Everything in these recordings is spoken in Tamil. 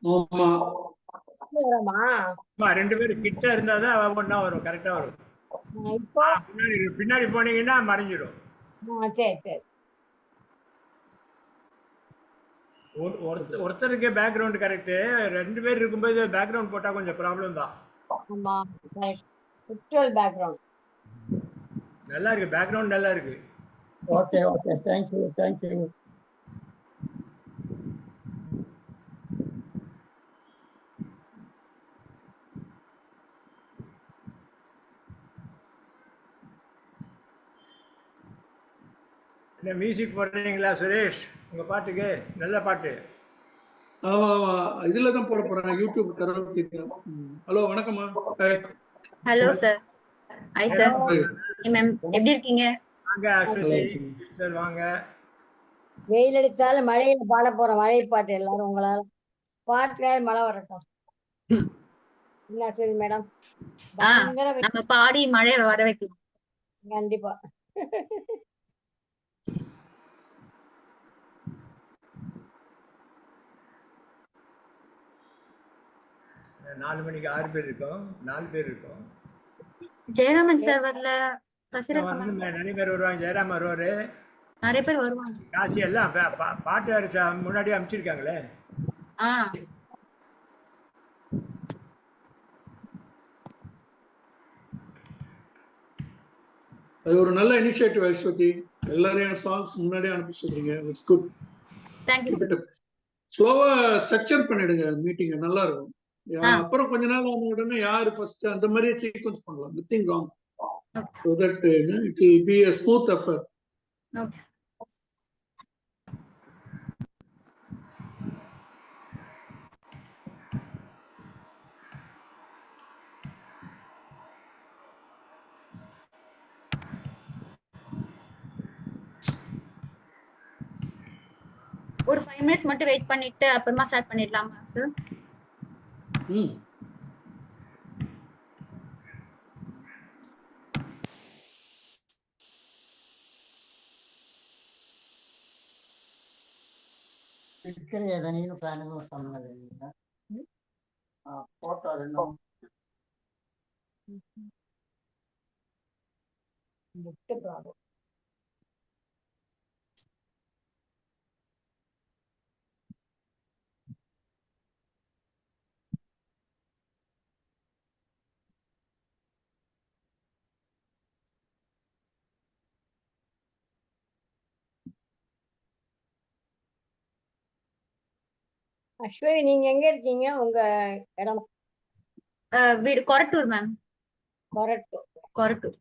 ஆமா. வருமா? ரெண்டு பேரும் கிட்ட இருந்தாதான் ஒன்னா வரும், கரெக்டா வரும். இப்போ பின்னாடி பின்னாடி போனீங்கன்னா மறைஞ்சிடும். சரி சரி. ஒருத்தருக்கு பேக்ரவுண்ட் கரெக்ட், ரெண்டு பேர் இருக்கும்போது பேக்ரவுண்ட் போட்டா கொஞ்சம் ப்ராப்ளம் தான். ஆமா விர்ச்சுவல் பேக்ரவுண்ட் நல்லா இருக்கு, பேக்ரவுண்ட் நல்லா இருக்கு. Okay okay, thank you thank you. என்ன மியூசிக் போடுறீங்களா சுரேஷ்? உங்க பாட்டுக்கு நல்ல பாட்டு. ஆமா ஆமா, இதுல தான் போட போறேன், யூடியூப் கராோகே. ஹலோ வணக்கம்மா. Hello sir. Hi sir. Ma'am எப்படி இருக்கீங்க? வாங்க அஸ்வதி சிஸ்டர் வாங்க. வெயில் அடிச்சாலும் மழையில பாட போற மழை பாட்டு எல்லாரும் உங்களால பாட்டுல மழை வரட்டும். என்ன அஸ்வதி மேடம்? நம்ம பாடி மழை வர வைக்கலாம். கண்டிப்பா. நாலு மணிக்கு 6 பேர் இருக்கோம், 4 பேர் இருக்கோம். ஜெயராமன் சார் வரல. நிறைய பேர் வருவாங்க. ஜெயராம் வருவாரு, நிறைய பேர் வருவாங்க. காசி எல்லாம் பாட்டு அடிச்சா முன்னாடி அனுப்பிச்சிருக்காங்களே. அது ஒரு நல்ல இனிஷியேட்டிவ் அஸ்வதி, எல்லாரையும் சாங்ஸ் முன்னாடியே அனுப்பி சொல்றீங்க. It's good. Thank you sir. ஸ்லோவா ஸ்ட்ரக்சர் பண்ணிடுங்க மீட்டிங், நல்லா இருக்கும். அப்புறம் கொஞ்ச நாள் ஆன உடனே யாரு ஃபர்ஸ்ட் அந்த மாதிரி சீக்வென்ஸ் பண்ணலாம். Nothing wrong. So that it will be a smooth affair. Okay. ஒரு 5 minutes மட்டும் வெயிட் பண்ணிட்டு அப்புறமா ஸ்டார்ட் பண்ணிடலாமா சார்? ఇక్కడ ఏదైనా ప్లాన్ సంబంధం ఫోటో రెండు அஸ்வதி நீங்க எங்க இருக்கீங்க? உங்க இடம்? வீடு கொரட்டூர் மேம். கொரட்டூர்.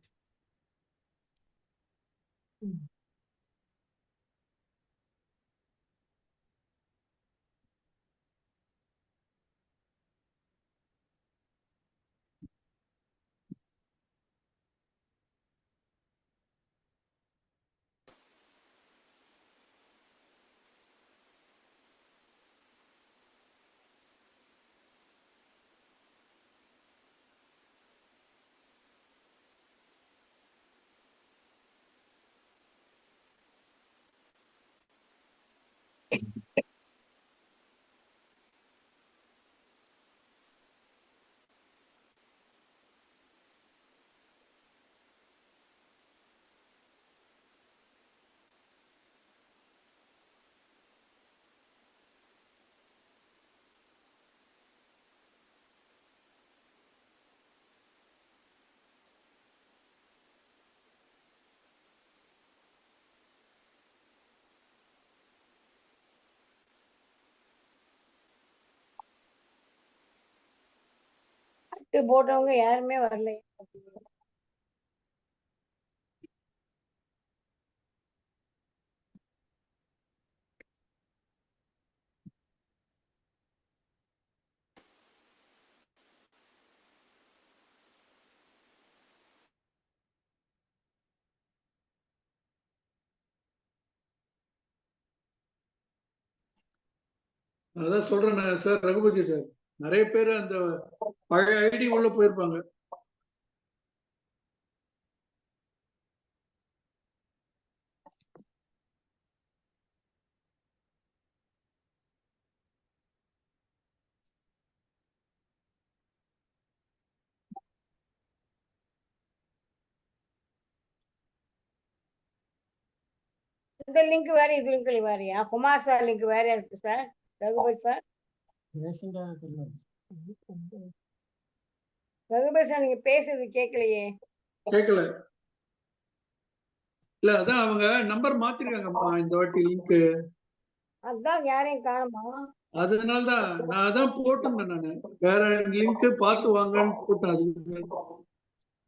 போட்டவங்க யாருமே வரல. அதான் சொல்றேன் சார், ரகுபதி சார், நிறைய பேர் அந்த பழைய ஐடி உள்ள போயிருப்பாங்க. இந்த லிங்க் வேற இது லிங்க் வேறயா? குமார் சார் லிங்க் வேற இருக்கு sir. Raghupathi sir Raghupathi sir நீங்க பேசுறது கேட்கலையே. கேட்கல. இல்ல அதான் அவங்க நம்பர் மாத்திருக்காங்கம்மா இந்த வாட்டி லிங்க். அதான் யாரையும் காணுமா? அதனாலதான் நான் அதான் போட்டிருந்தேன். நானு வேற லிங்க் பார்த்து வாங்கன்னு போட்டேன். அது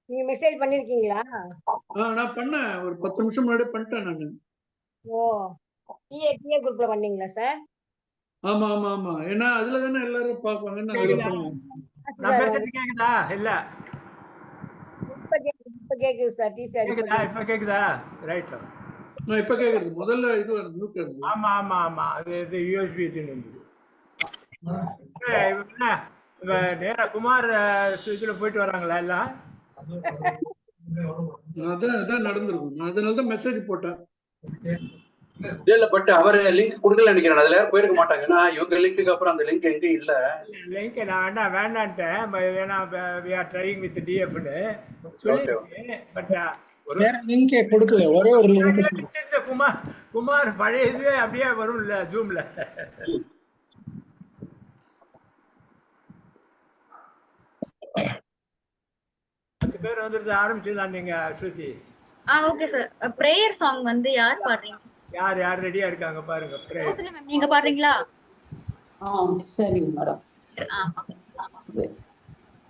நீங்க மெசேஜ் பண்ணிருக்கீங்களா? நான் பண்ணேன், ஒரு 10 நிமிஷம் முன்னாடி பண்ணிட்டேன் நானு. ஓ டிஏ குரூப்ல பண்ணீங்களா சார்? ஆமா ஆமா ஆமா, ஏன்னா அதுல தானே எல்லாரும் பாப்பாங்கன்னு அதுல பண்ணுவேன். நான் பேசுறது கேக்குதா? இல்ல இப்ப கேக்குது சார். டி சார் கேக்குதா? இப்ப கேக்குதா? ரைட். இப்ப கேக்குறது. முதல்ல இது மியூட் இருந்தது. ஆமா ஆமா ஆமா, அது இது யூஎஸ்பி இதுன்னு இருந்தது. நேரா குமார் இதுல போயிட்டு வராங்களா எல்லாம்? அதான் நடந்திருக்கும். நான் அதனாலதான் மெசேஜ் போட்டேன். இல்ல பட் அவர் லிங்க் கொடுக்கல நினைக்கிறேன். அதுல யாரும் போயிருக்க மாட்டாங்க. ஏன்னா இவங்க லிங்க்கு அப்புறம் அந்த லிங்க் எங்க இல்ல. லிங்க் நான் வேண்டான்ட்டேன். ஏன்னா we are trying with DF னு சொல்லிருக்கேன். பட் வேற லிங்க் கொடுக்கல, ஒரே ஒரு லிங்க். குமார் பழைய இது அப்படியே வரும்ல ஜூம்ல. அந்த பேர் வந்துருது. ஆரம்பிச்சிடலாம் நீங்க Shruti. Okay sir. Prayer song வந்து யார் பாடுறீங்க? யார் ரெடியா இருக்காங்க பாருங்க. ரோஸ்லி மேம் நீங்க பாடுறீங்களா? சரி மேடம். ஓகே.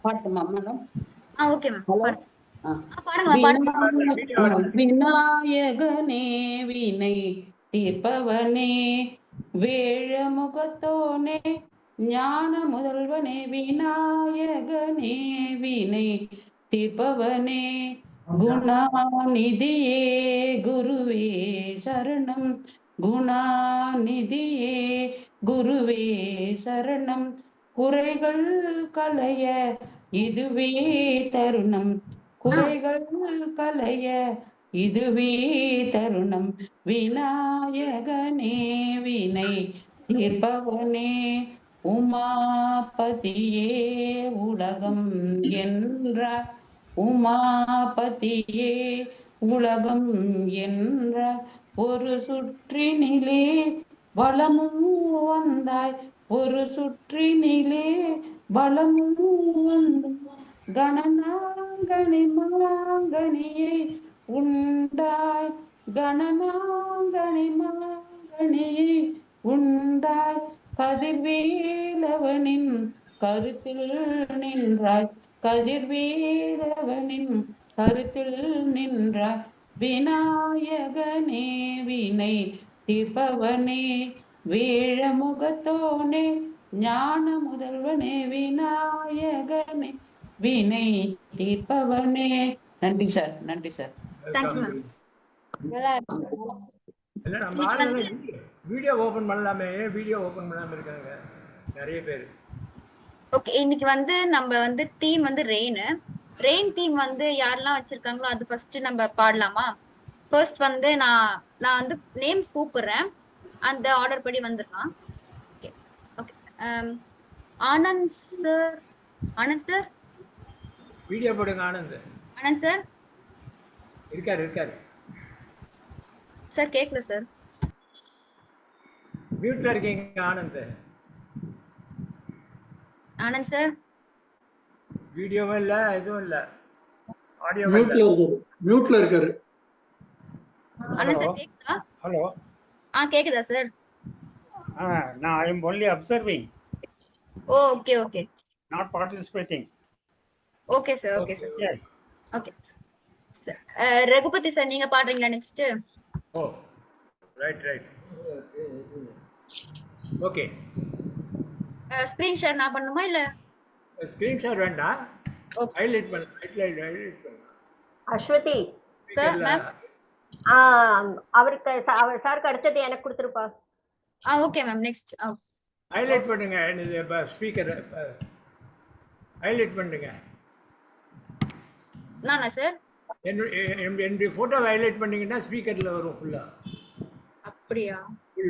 பாட்டுமா மேடம்? Okay ma'am. பாடுங்க விநாயகனே வினை தீர்ப்பவனே வேழமுகத்தோனே ஞான முதல்வனே விநாயகனே வினை தீர்ப்பவனே குணாநிதியே குருவே சரணம் குணாநிதியே குருவே சரணம் குறைகள் களைய இதுவே தருணம் குறைகள் களைய இதுவே தருணம் விநாயகனே வினை தீர்ப்பவனே உமாபதியே உலகம் என்றார் உமாபதியே உலகம் என்றார் ஒரு சுற்றினிலே வளமும் வந்தாய் ஒரு சுற்றினிலே வளமும் வந்தாய் கணநாங்கனி மாங்கனியை உண்டாய் கணநாங்கனி மாங்கனியை உண்டாய் கதிர்வேலவனின் கருத்தில் நின்றாய் கதிர்வேலவனின் கருத்தில் நின்றாய் விநாயகனே வினை தீர்ப்பவனே வேழமுகத்தோனே ஞான முதல்வனே விநாயகனே வினை தீர்ப்பவனே. நன்றி சார். நன்றி சார். வீடியோ ஓபன் பண்ணலாமே, வீடியோ ஓபன் பண்ணாம இருக்காங்க நிறைய பேர். ஓகே, இன்னைக்கு வந்து நம்ம வந்து தீம் வந்து ரெயின் தீம் வந்து யாரெல்லாம் வச்சிருக்காங்களோ அது ஃபர்ஸ்ட் நம்ம பாடலாமா? ஃபர்ஸ்ட் வந்து நான் வந்து நேம்ஸ் கூப்பிடுறேன், அந்த ஆர்டர் படி வந்துடலாம். Okay okay. Anand sir video போடுங்க. ஆனந்த் சார் இருக்காரு சார். கேட்கல சார். மியூட்ல இருக்கீங்க ஆனந்த் சார். வீடியோவும் இல்ல, இதுவும் இல்ல, ஆடியோ மியூட்ல இருக்காரு. ஆனந்த் சார் கேக்குதா? ஹலோ. கேக்குதா சார்? நான் I am only observing. Okay. Not participating. Okay sir. Okay. Raghupathi sir நீங்க பாடுறீங்களா next? Right. Okay. Screen share நான் பண்ணுமா இல்ல? ஸ்கிரீன் ஷேர் வேண்டாம், ஹைலைட் பண்ணு. Aswathi sir ma'am. அவருக்கு சாருக்கு அடுத்தது எனக்கு கொடுத்துருப்பா. Okay ma'am. நெக்ஸ்ட் ஹைலைட் பண்ணுங்க. ஸ்பீக்கர் ஹைலைட் பண்ணுங்க. நானா சார்? என்னுடைய போட்டோ ஹைலைட் பண்ணீங்கன்னா ஸ்பீக்கர்ல வரும் ஃபுல்லா. அப்படியா?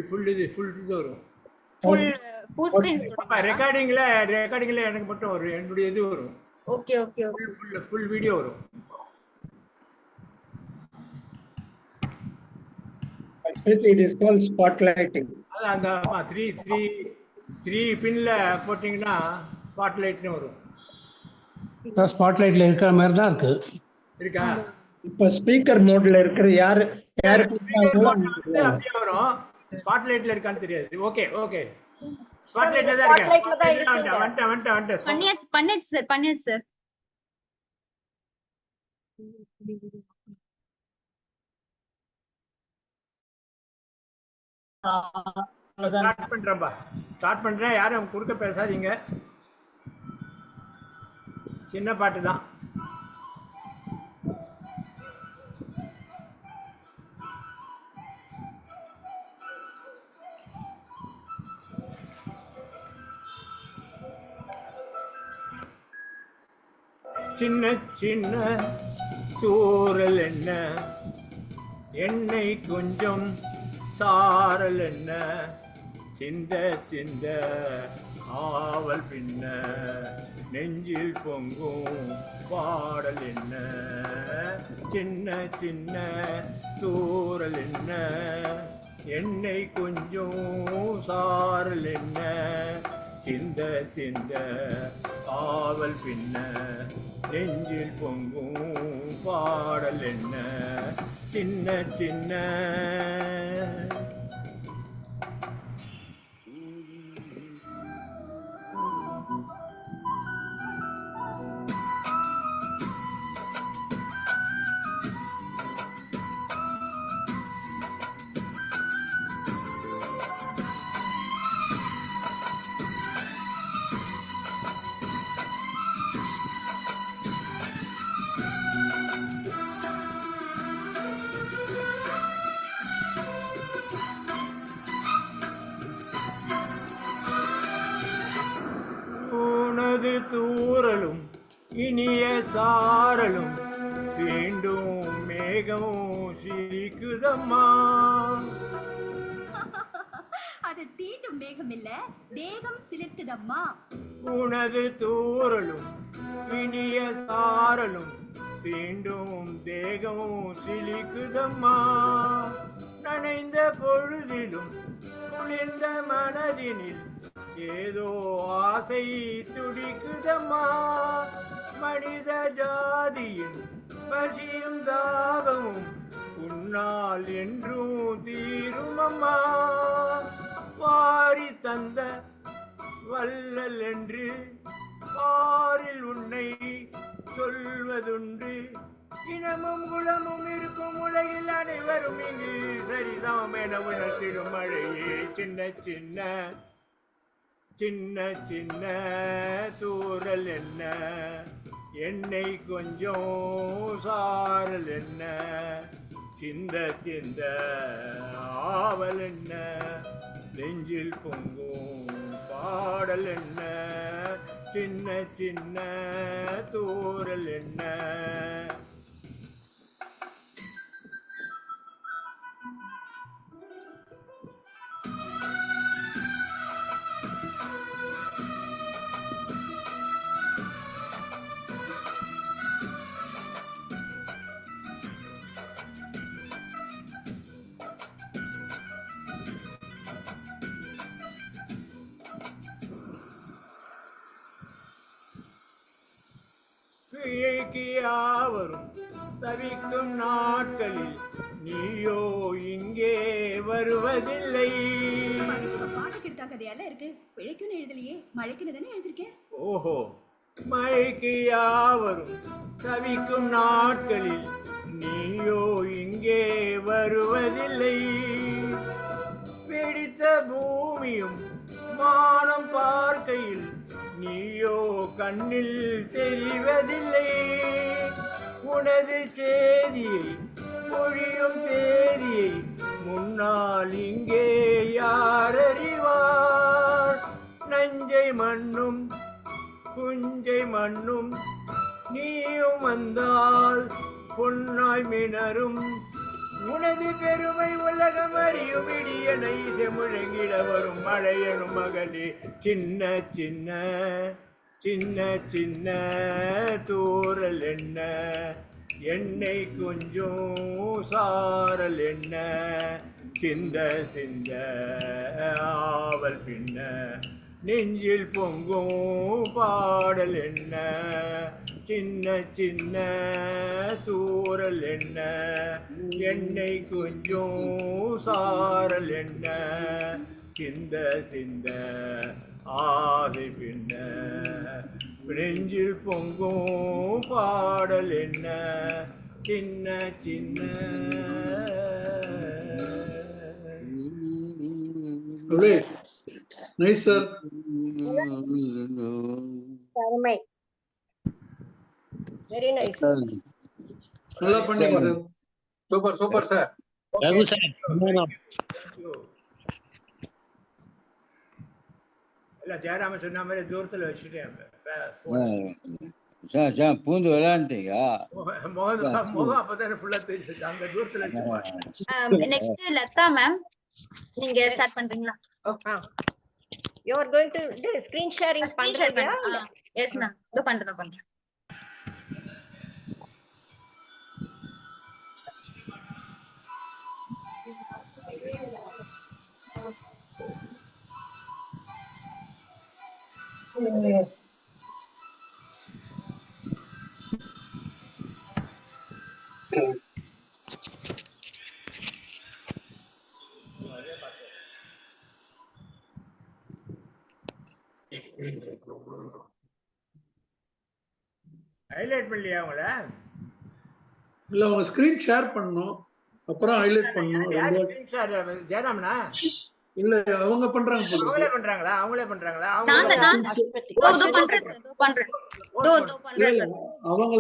ஃபுல் இது வரும். ஃபுல் ஸ்கிரீன் சொல்றீங்க? ரெக்கார்டிங்ல எனக்கு மட்டும் வரும், என்னுடைய இது வரும். ஓகே. ஃபுல் வீடியோ வரும். It is called spotlighting. அது அந்த த்ரீ த்ரீ த்ரீ பின்ல போட்டிங்கன்னா ஸ்பாட்லைட்னு வரும். ஸ்பாட்லைட்ல இருக்கிற மாதிரி தான் இருக்கு. இருக்கா? இப்ப ஸ்பீக்கர் மோட்ல இருக்கிற யாரு அப்படியே வரும். ஸ்பாட்லைட்ல இருக்கான்னு தெரியாது. ஓகே ஓகே, ஸ்பாட்லைட்ல தான் இருக்கேன். Spotlightல தான் இருக்கீங்க. வந்துட்டேன். பண்ணியாச்சு சார். ஸ்டார்ட் பண்றேன். யாரும் குறுக்க பேசாதீங்க. சின்ன பாட்டு தான். சின்ன சின்ன தூறல் என்ன, எண்ணெய் கொஞ்சம் சாரல் என்ன, சிந்த சிந்த ஆவல் பின்ன, நெஞ்சில் பொங்கும் பாடல் என்ன. சின்ன சின்ன தூறல் என்ன, எண்ணெய் கொஞ்சம் சாரல் என்ன, சிந்த சிந்த ஆவல் பின்ன, நெஞ்சில் பொங்கும் பாடல் என்ன. சின்ன சின்ன உனது தூறலும் இனிய சாரலும் தீண்டும் மேகம் சிரிக்குதம்மா. அது தீண்டும் மேகம் இல்ல, தேகம் சிலிர்க்குதம்மா. உனது தூறலும் இனிய சாரலும் தீண்டும் தேகம் சிலிக்குதம்மா. நனைந்த பொழுதிலும் குளிர்ந்த மனதினில் ஏதோ ஆசை துடிக்குதம்மா. மனித ஜாதியின் பசியும் தாகமும் உன்னால் என்றும் தீருமம்மா. வாரி தந்த வள்ளல் என்று பாரில் உன்னை சொல்வதுண்டு. இனமும் குலமும் இருக்கும் உலகில் அனைவரும் இங்கு சரிசமம் என உணர்த்திடும் மழையே. சின்ன சின்ன சின்ன சின்ன தூறல் என்ன, எண்ணெய் கொஞ்சம் சாரல் என்ன, சிந்த சிந்த ஆவல் என்ன, நெஞ்சில் பொங்கும் பாடல் என்ன. சின்ன சின்ன தூறல் என்ன. யாவரும் தவிக்கும் நாட்களில் நீயோ இங்கே வருவதில்லை. பாட்டு கிட்ட கதையெல்லாம் இருக்கு, பிழைக்குன்னு எழுதலையே, மழைக்குன்னு தானே எழுதிருக்கேன். ஓஹோ, மழைக்கு யாவரும் தவிக்கும் நாட்களில் நீயோ இங்கே வருவதில்லை. வெடித்த பூமியும் மானம் பார்க்கையில் நீயோ கண்ணில் தெரிவதில்லை. உனது செய்தியை மொழியும் தேதியை முன்னால் இங்கே யார் அறிவார். நஞ்சை மண்ணும் புஞ்சை மண்ணும் நீயும் வந்தால் பொன்னாய் மினரும். உனது பெருமை உலகம் அறியும் இடியனை செமுழங்கிட வரும் மழையனும் மகளே. சின்ன சின்ன சின்ன சின்ன தூறல் என்ன, எண்ணெய் கொஞ்சம் சாரல் என்ன, சிந்த சிந்த ஆவல் பின்ன நெஞ்சில் பொங்கும் பாடல் என்ன சின்ன சின்ன தூரல் என்ன எண்ணெய் கொஞ்சம் சாரல் என்ன சிந்த சிந்த ஆதை பின்ன நெஞ்சில் பொங்கும் பாடல் என்ன சின்ன சின்ன. Nice sir. அருமை. Very nice. நல்லா பண்ணீங்க sir. Super super sir. Raghu sir இல்ல ஜெயராம சொன்ன மாதிரி தூரத்துல வச்சுட்டேன். பூந்து விளையாண்டீங்க. முகம் அப்பதானே ஃபுல்லா தெரியுது. அங்க தூரத்துல வச்சுட்டேன். நெக்ஸ்ட் லதா மேம், நீங்க ஸ்டார்ட் பண்றீங்களா? You are going to do screen sharing பண்றீங்களா? எஸ் மேம், இதோ பண்றேன். ஹைலைட் பண்ணலையா உங்கள? இல்ல உங்க ஸ்கிரீன் ஷேர் பண்ணனும், அப்புறம் ஹைலைட் பண்ணனும். ஸ்கிரீன் ஷேர் ஜெயராமனா? இல்ல அவங்க பண்றாங்க போல. அவங்களே பண்றாங்களா? அவங்கள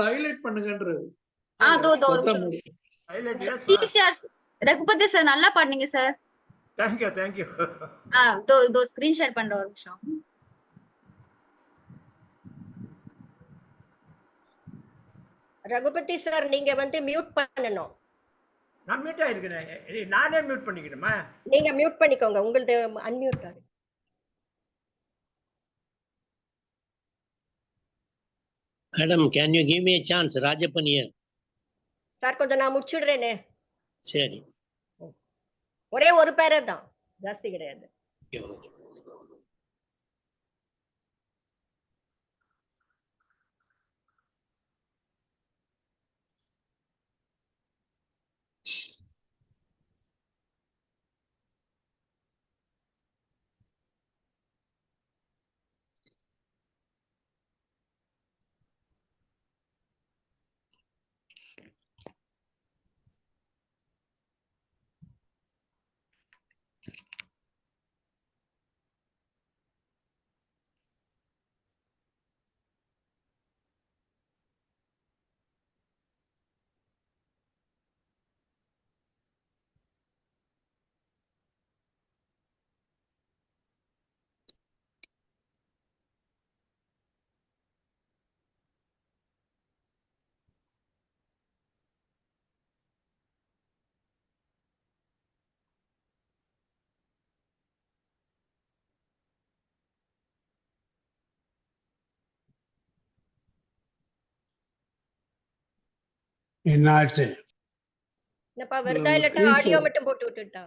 ஹைலைட் பண்ணுங்கன்றது. ரகுபதி சார் நல்லா பாடுனீங்க சார். Thank you. தோ ஸ்கிரீன் ஷேர் பண்ற ஒரு நிமிஷம். ரகுபதி சார் நீங்க வந்து மியூட் பண்ணனும். நான் மியூட் ஆயிருக்கேன். நானே மியூட் பண்ணிக்கணுமா? நீங்க மியூட் பண்ணிக்கோங்க. உங்களுது அன்மியூட் ஆகுது. Madam, can you give me a chance? Rajappan here. Sir கொஞ்சம் நான் முடிச்சிடுறேனே. சரி. ஒரே ஒரு பேரே தான், ஜாஸ்தி கிடையாது. என்னாச்சு? என்னப்பா வருதா இல்லட்டா ஆடியோ மட்டும் போட்டு விட்டுட்டா?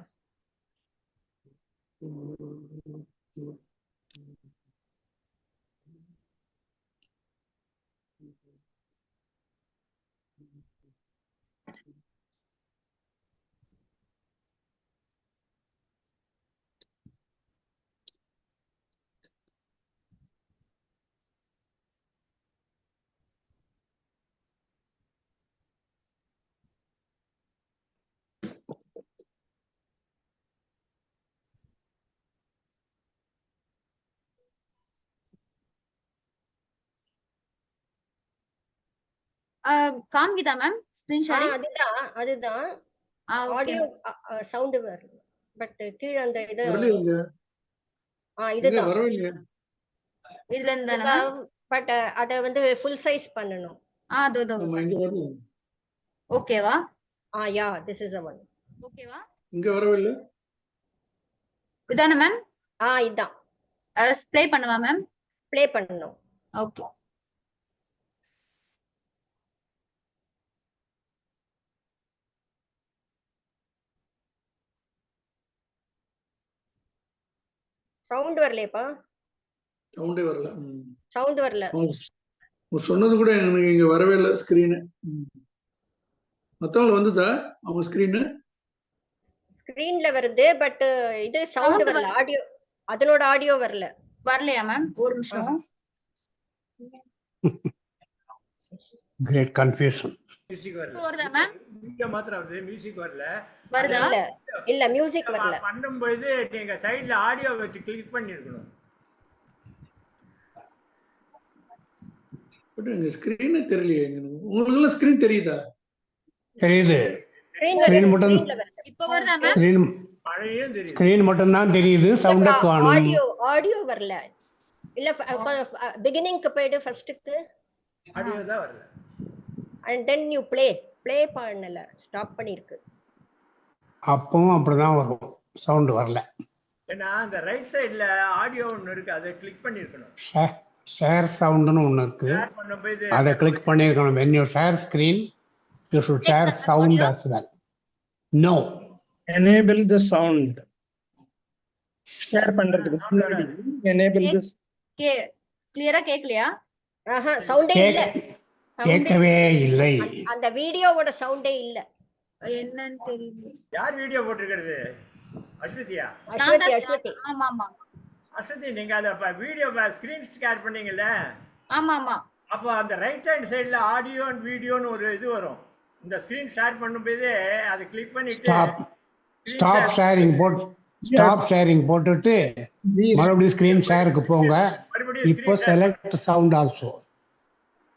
காமிக்குதா மேம் ஸ்கிரீன் ஷேரிங்? அதுதான் ஆடியோ சவுண்ட் வருது. பட் கீழ அந்த இது இதுதான் வரவில்லை. இதுல இருந்தானே பட் அத வந்து ஃபுல் சைஸ் பண்ணனும். அதோ ஓகேவா? யா, திஸ் இஸ் the one. ஓகேவா? இங்க வரவில்லை. இதானே மேம்? இதான். ப்ளே பண்ணுவா மேம்? ப்ளே பண்ணனும். ஓகே. சவுண்ட் வரலையப்பா. சவுண்டே வரல. சவுண்ட் வரல. சொன்னது கூட எனக்கு இங்க வரவே இல்லை ஸ்கிரீனு. மத்தவங்க வந்துதா அவங்க ஸ்கிரீனு? ஸ்கிரீன்ல வருது, பட் இது சவுண்ட் வரல. ஆடியோ, அதனோட ஆடியோ வரல. வரலையா மேம்? ஒரு நிமிஷம். Great confusion. மியூசிக் வரல. வருதா மேம்? வீடியோ மாத்திரம் வருது, மியூசிக் வரல. வருதா? இல்ல மியூசிக் வரல. பண்ணும்போது நீங்க சைடுல ஆடியோ வச்சு கிளிக் பண்ணிருக்கணும். பட் எங்க ஸ்கிரீனே தெரியலையே. உங்களுக்கு எல்லாம் ஸ்கிரீன் தெரியுதா? தெரியுது. ஸ்கிரீன் மட்டும் இப்போ வருதா மேம்? ஸ்கிரீன் மழையும் தெரியுது. ஸ்கிரீன் மட்டும் தான் தெரியுது, சவுண்ட காணோம். ஆடியோ வரல. இல்ல பிகினிங்க்கு போய்டு ஃபர்ஸ்ட்க்கு ஆடியோ தான் வரல. and then you play பண்ணல, ஸ்டாப் பண்ணிருக்கு. அப்பவும் அப்படிதான் வரும், சவுண்ட் வரல. ஏன்னா அந்த ரைட் சைடுல ஆடியோ ஒன்னு இருக்கு, அதை கிளிக் பண்ணிருக்கணும். ஷேர் சவுண்ட்னு ஒன்னு இருக்கு, ஷேர் பண்ணும்போது அதை கிளிக் பண்ணிருக்கணும். when you share screen you should share sound as well. No, enable the sound. Share பண்றதுக்கு முன்னாடி enable this. கிளியரா கேக்கலையா? சவுண்டே இல்ல. கேட்கவே இல்லை. அந்த வீடியோவோட சவுண்டே இல்ல. என்னன்னு தெரியல. யார் வீடியோ போட்டுருக்கிறது? அஸ்வதியா? அஸ்வதி. ஆமா ஆமா. அஸ்வதி, நீங்க அத வீடியோ ஸ்கிரீன் ஷேர் பண்ணீங்கல்ல? ஆமா ஆமா. அப்போ அந்த ரைட் ஹேண்ட் சைடுல ஆடியோ அண்ட் வீடியோன்னு ஒரு இது வரும். இந்த ஸ்கிரீன் ஷேர் பண்ணும்போது அதை கிளிக் பண்ணிட்டு ஸ்டாப் ஷேரிங் போட்டுட்டு மறுபடியும் ஸ்கிரீன் ஷேருக்கு போங்க. இப்போ select sound also.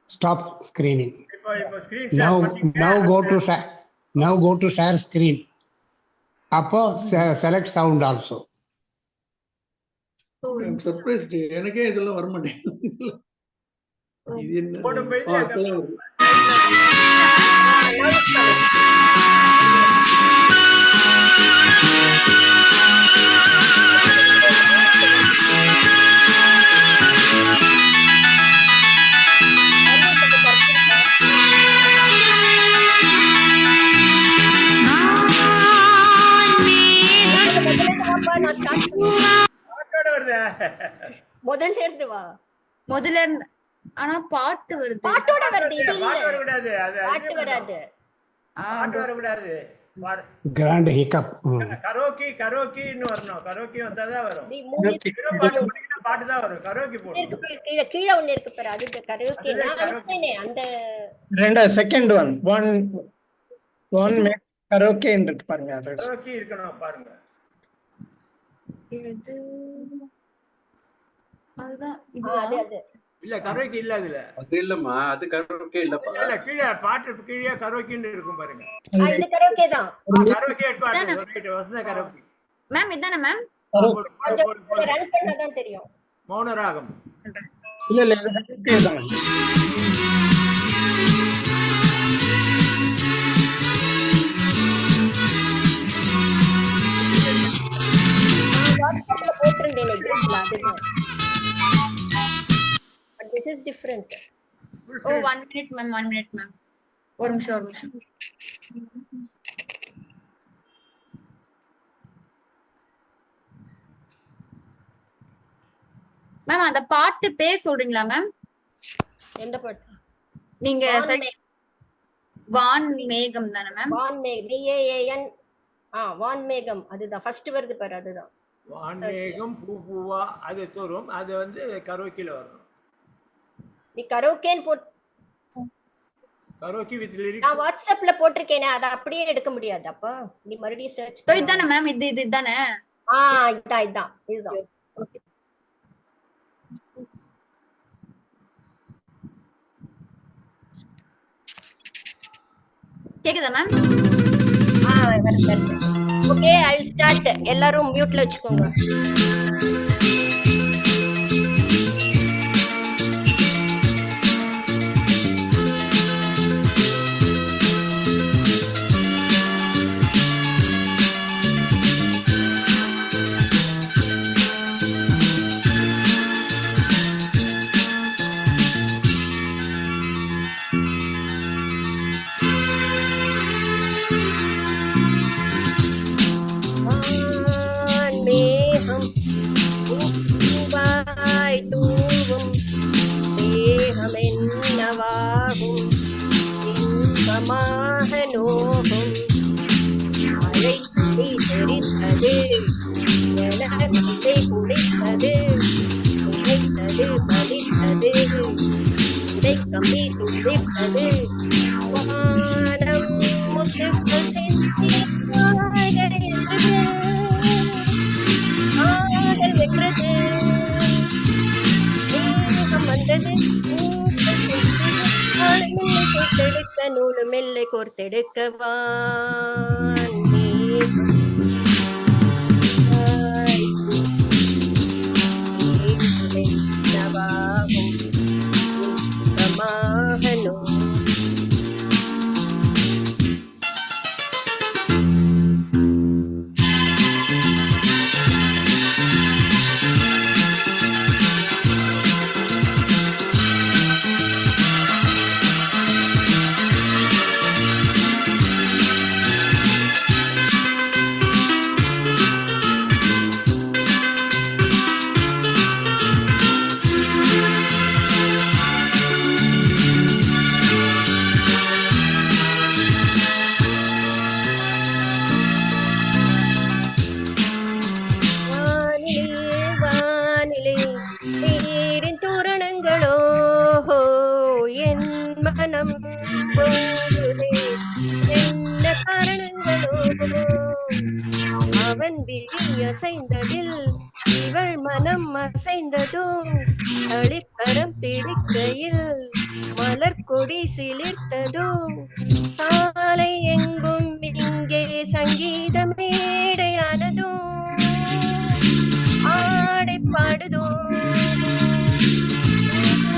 Stop screening. இப்போ screen share now go to share screen. அப்போ select sound also. I'm surprised. எனக்கே இதெல்லாம் வர மாட்டேங்குது. இது என்ன? முதல்ல இருந்து வா. முதல்ல இருந்து. ஆனா பாட்டு வருது. பாட்டோட வருது. இது இல்ல. பாட்டு வரக்கூடாது. பாட்டு வராது. பாட்டு வரக்கூடாது. Grand hiccup. கரோக்கின்னு வரணும். கரோக்கி வந்தாதான் வரும். பாட்டு தான் வரும். கரோக்கி போடு. கீழே ஒண்ணு இருக்கு பாரு, அது கரோக்கி. அந்த ரெண்டா செகண்ட் ஒன் கரோக்கே இருக்கு பாருங்க. அது கரோக்கி இருக்கணும் பாருங்க. இது அதுதான். அது இல்ல கரோக்கி இல்ல அதுல. அது இல்லம்மா, அது கரோக்கே இல்லப்பா. இல்ல கீழே பாட்டு கீழே கரோக்கின்னு இருக்கும் பாருங்க. இது கரோக்கே தான். கரோக்கே பாட்டு ரைட் வசந்த கரோக்கி. மேம் இதானே மேம்? ரன் பண்ணா தான் தெரியும். மௌன ராகம். இல்ல இது கரோக்கே தான். வாட்ஸ்அப்ல போட்டுறேன் எக்ஸாம்பிள் அதுதான். But this is different. Oh, 1 minute ma'am. ஒரு நிமிஷம். மேம் அந்த பாட்டு பேர் சொல்றீங்களா மேம்? எந்த பாட்டு? நீங்க வான் மேகம் தானே மேம்? வான் மேகம். VAAN. வான் மேகம் அதுதான் ஃபர்ஸ்ட் வருது பாரு, அதுதான். வான் மேகம் பூவா அது தோறும். அது வந்து கரோக்கில வரும். நீ கரோக்கேன் கரோக்கி வித் லிரிக்ஸ். நான் வாட்ஸ்அப்ல போட்டுருக்கேனே, அத அப்படியே எடுக்க முடியாது. அப்ப நீ மறுபடியும் சர்ச் பண்ணு. இதானே மேம்? இது இதானே? இதுதான். ஓகே. கேக்குதா மேம்? வருது. Okay, I will start. எல்லாரும் மியூட்ல வச்சுக்கோங்க. பலித்தது இடைக்கம்பி துடித்தது வானம் முத்துக்கள் சிந்தி வாழ்கின்றது காதல் வென்றது மேகம் வந்தது மெல்லை கோர்த்தெடுக்க நூலு மெல்லை கோர்த்தெடுக்க வானோ நீரின் தோரணங்களோ என் மனம் போகுதே என்ன காரணங்களோ அவன் விழி அசைந்ததில் இவள் மனம் அசைந்ததோ அளிக்கரம் பிடிக்கையில் மலர் கொடி சிலிர்த்ததோ சாலை எங்கும் இங்கே சங்கீத மேடையானதோ ஆடை பாடுதோ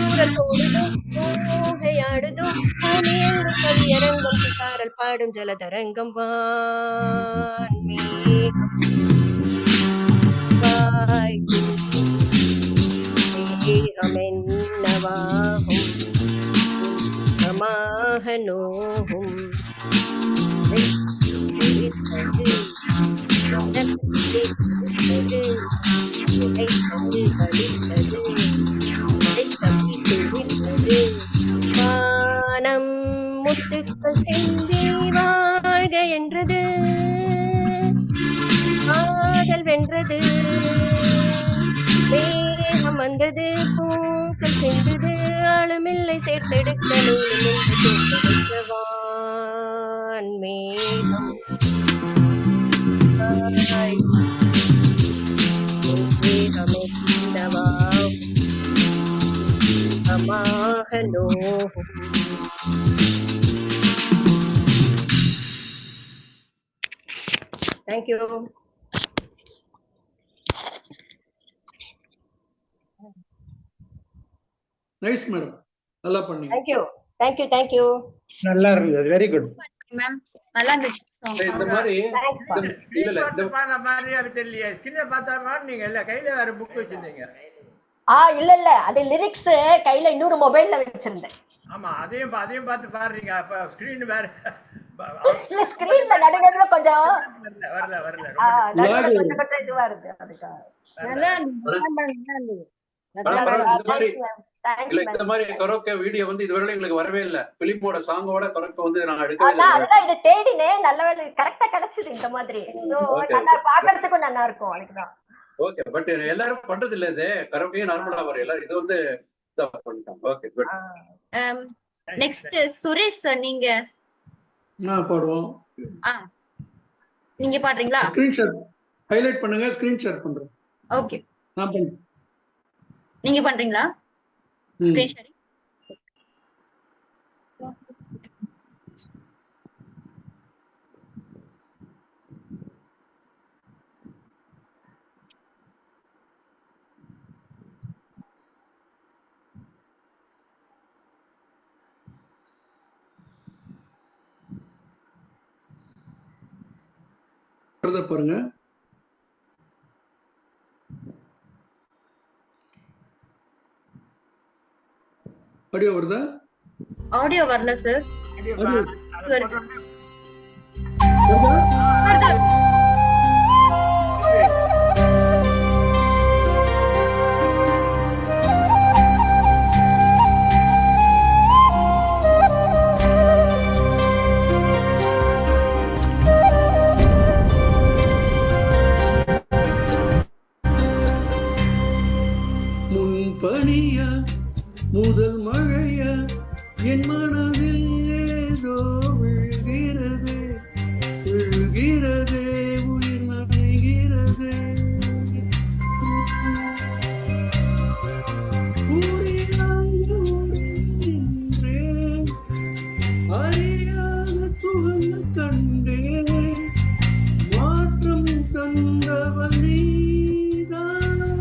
ஊரல் போடுதோ ஊகையாடுதோ பூமி எங்கு கவியரங்கம் சித்தாரல் பாடும் ஜலதரங்கம் என்னவாகும் நோகும் வானம் முத்துக்கள் சிந்தி வாழ்க என்றது காதல் வென்றது மேகம் வந்தது பூக்கள் சென்றது ஆழமில்லை சேர்த்தெடுக்க நூலில் மேகம் Thank you. நைஸ் மேடம், நல்லா பண்ணீங்க. Thank you. நல்லா இருந்தது, வெரி குட் மேம். நல்லா இருந்துச்சு. இந்த மாதிரி இல்ல பாடுற மாதிரி அது தெரியலையே. ஸ்கிரீனை பார்த்தா நீங்க இல்ல கையில வேற புக் வச்சிருந்தீங்க. இல்ல அது லிரிக்ஸ் கையில இன்னொரு மொபைல்ல வச்சிருந்தேன். ஆமா, அதையும் பார்த்து பாடுறீங்க. அப்ப ஸ்கிரீன் வேற ஸ்கிரீன்ல நடுவுல கொஞ்சம் வரல கொஞ்சம் இதுவா இருக்கு. அதுக்கு நல்லா இருந்தது. இந்த மாதிரி கரோக்கே வீடியோ வந்து இதுவரை எங்களுக்கு வரவே இல்ல. பிலிப்போட சாங்கோட கரோக்கே வந்து நான் எடுக்கவே இல்ல. அதான் இது தேடினேன், நல்ல வேளை கரெக்ட்டா கிடைச்சது இந்த மாதிரி. சோ நல்லா பார்க்கிறதுக்கு நல்லா இருக்கும். அதுக்குதான். ஓகே, பட் எல்லாரும் பண்றது இல்ல. இது கரோக்கே நார்மலா வர எல்லாரும் இது வந்து பண்ணிட்டாங்க. Okay, good. Next Suresh sir, நீங்க பாடுவோம். நீங்க பாடுறீங்களா? ஸ்கிரீன்ஷாட் ஹைலைட் பண்ணுங்க, ஸ்கிரீன் ஷேர் பண்றேன். ஓகே, நான் பண்றேன். நீங்க பண்றீங்களா? Screen sharing. பாருங்க. ஆடியோ வருதா? ஆடியோ வரல சார். வருதா? முன்பணி பனியா முதல் மழையா என் மனதில் ஏதோ விழுகிறது விழுகிறதே உயிர் நனைகிறது அறியாத துவங்க கண்டேன் மாற்றம் தந்தவள் நீதானே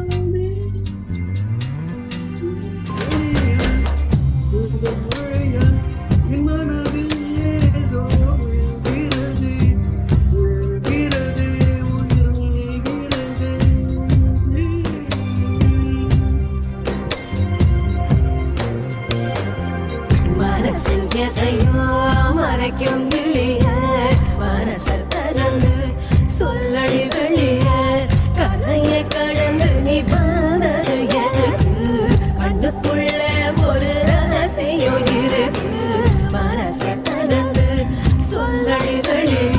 மழையா என் மனதில் ஏதோ விழுகிறது விழுகிறதே உயிர் நனைகிறது மனசில் எதையோ மறைக்கும் கிளிய மனசல் திறந்து சொல்லடி வெளிய கலையை கடந்து நீ வந்தது எதுக்கு கண்ணுக்குள்ள ஒரு ரகசியம் இருக்கு மனசை திறந்து சொல்லடி வெளிய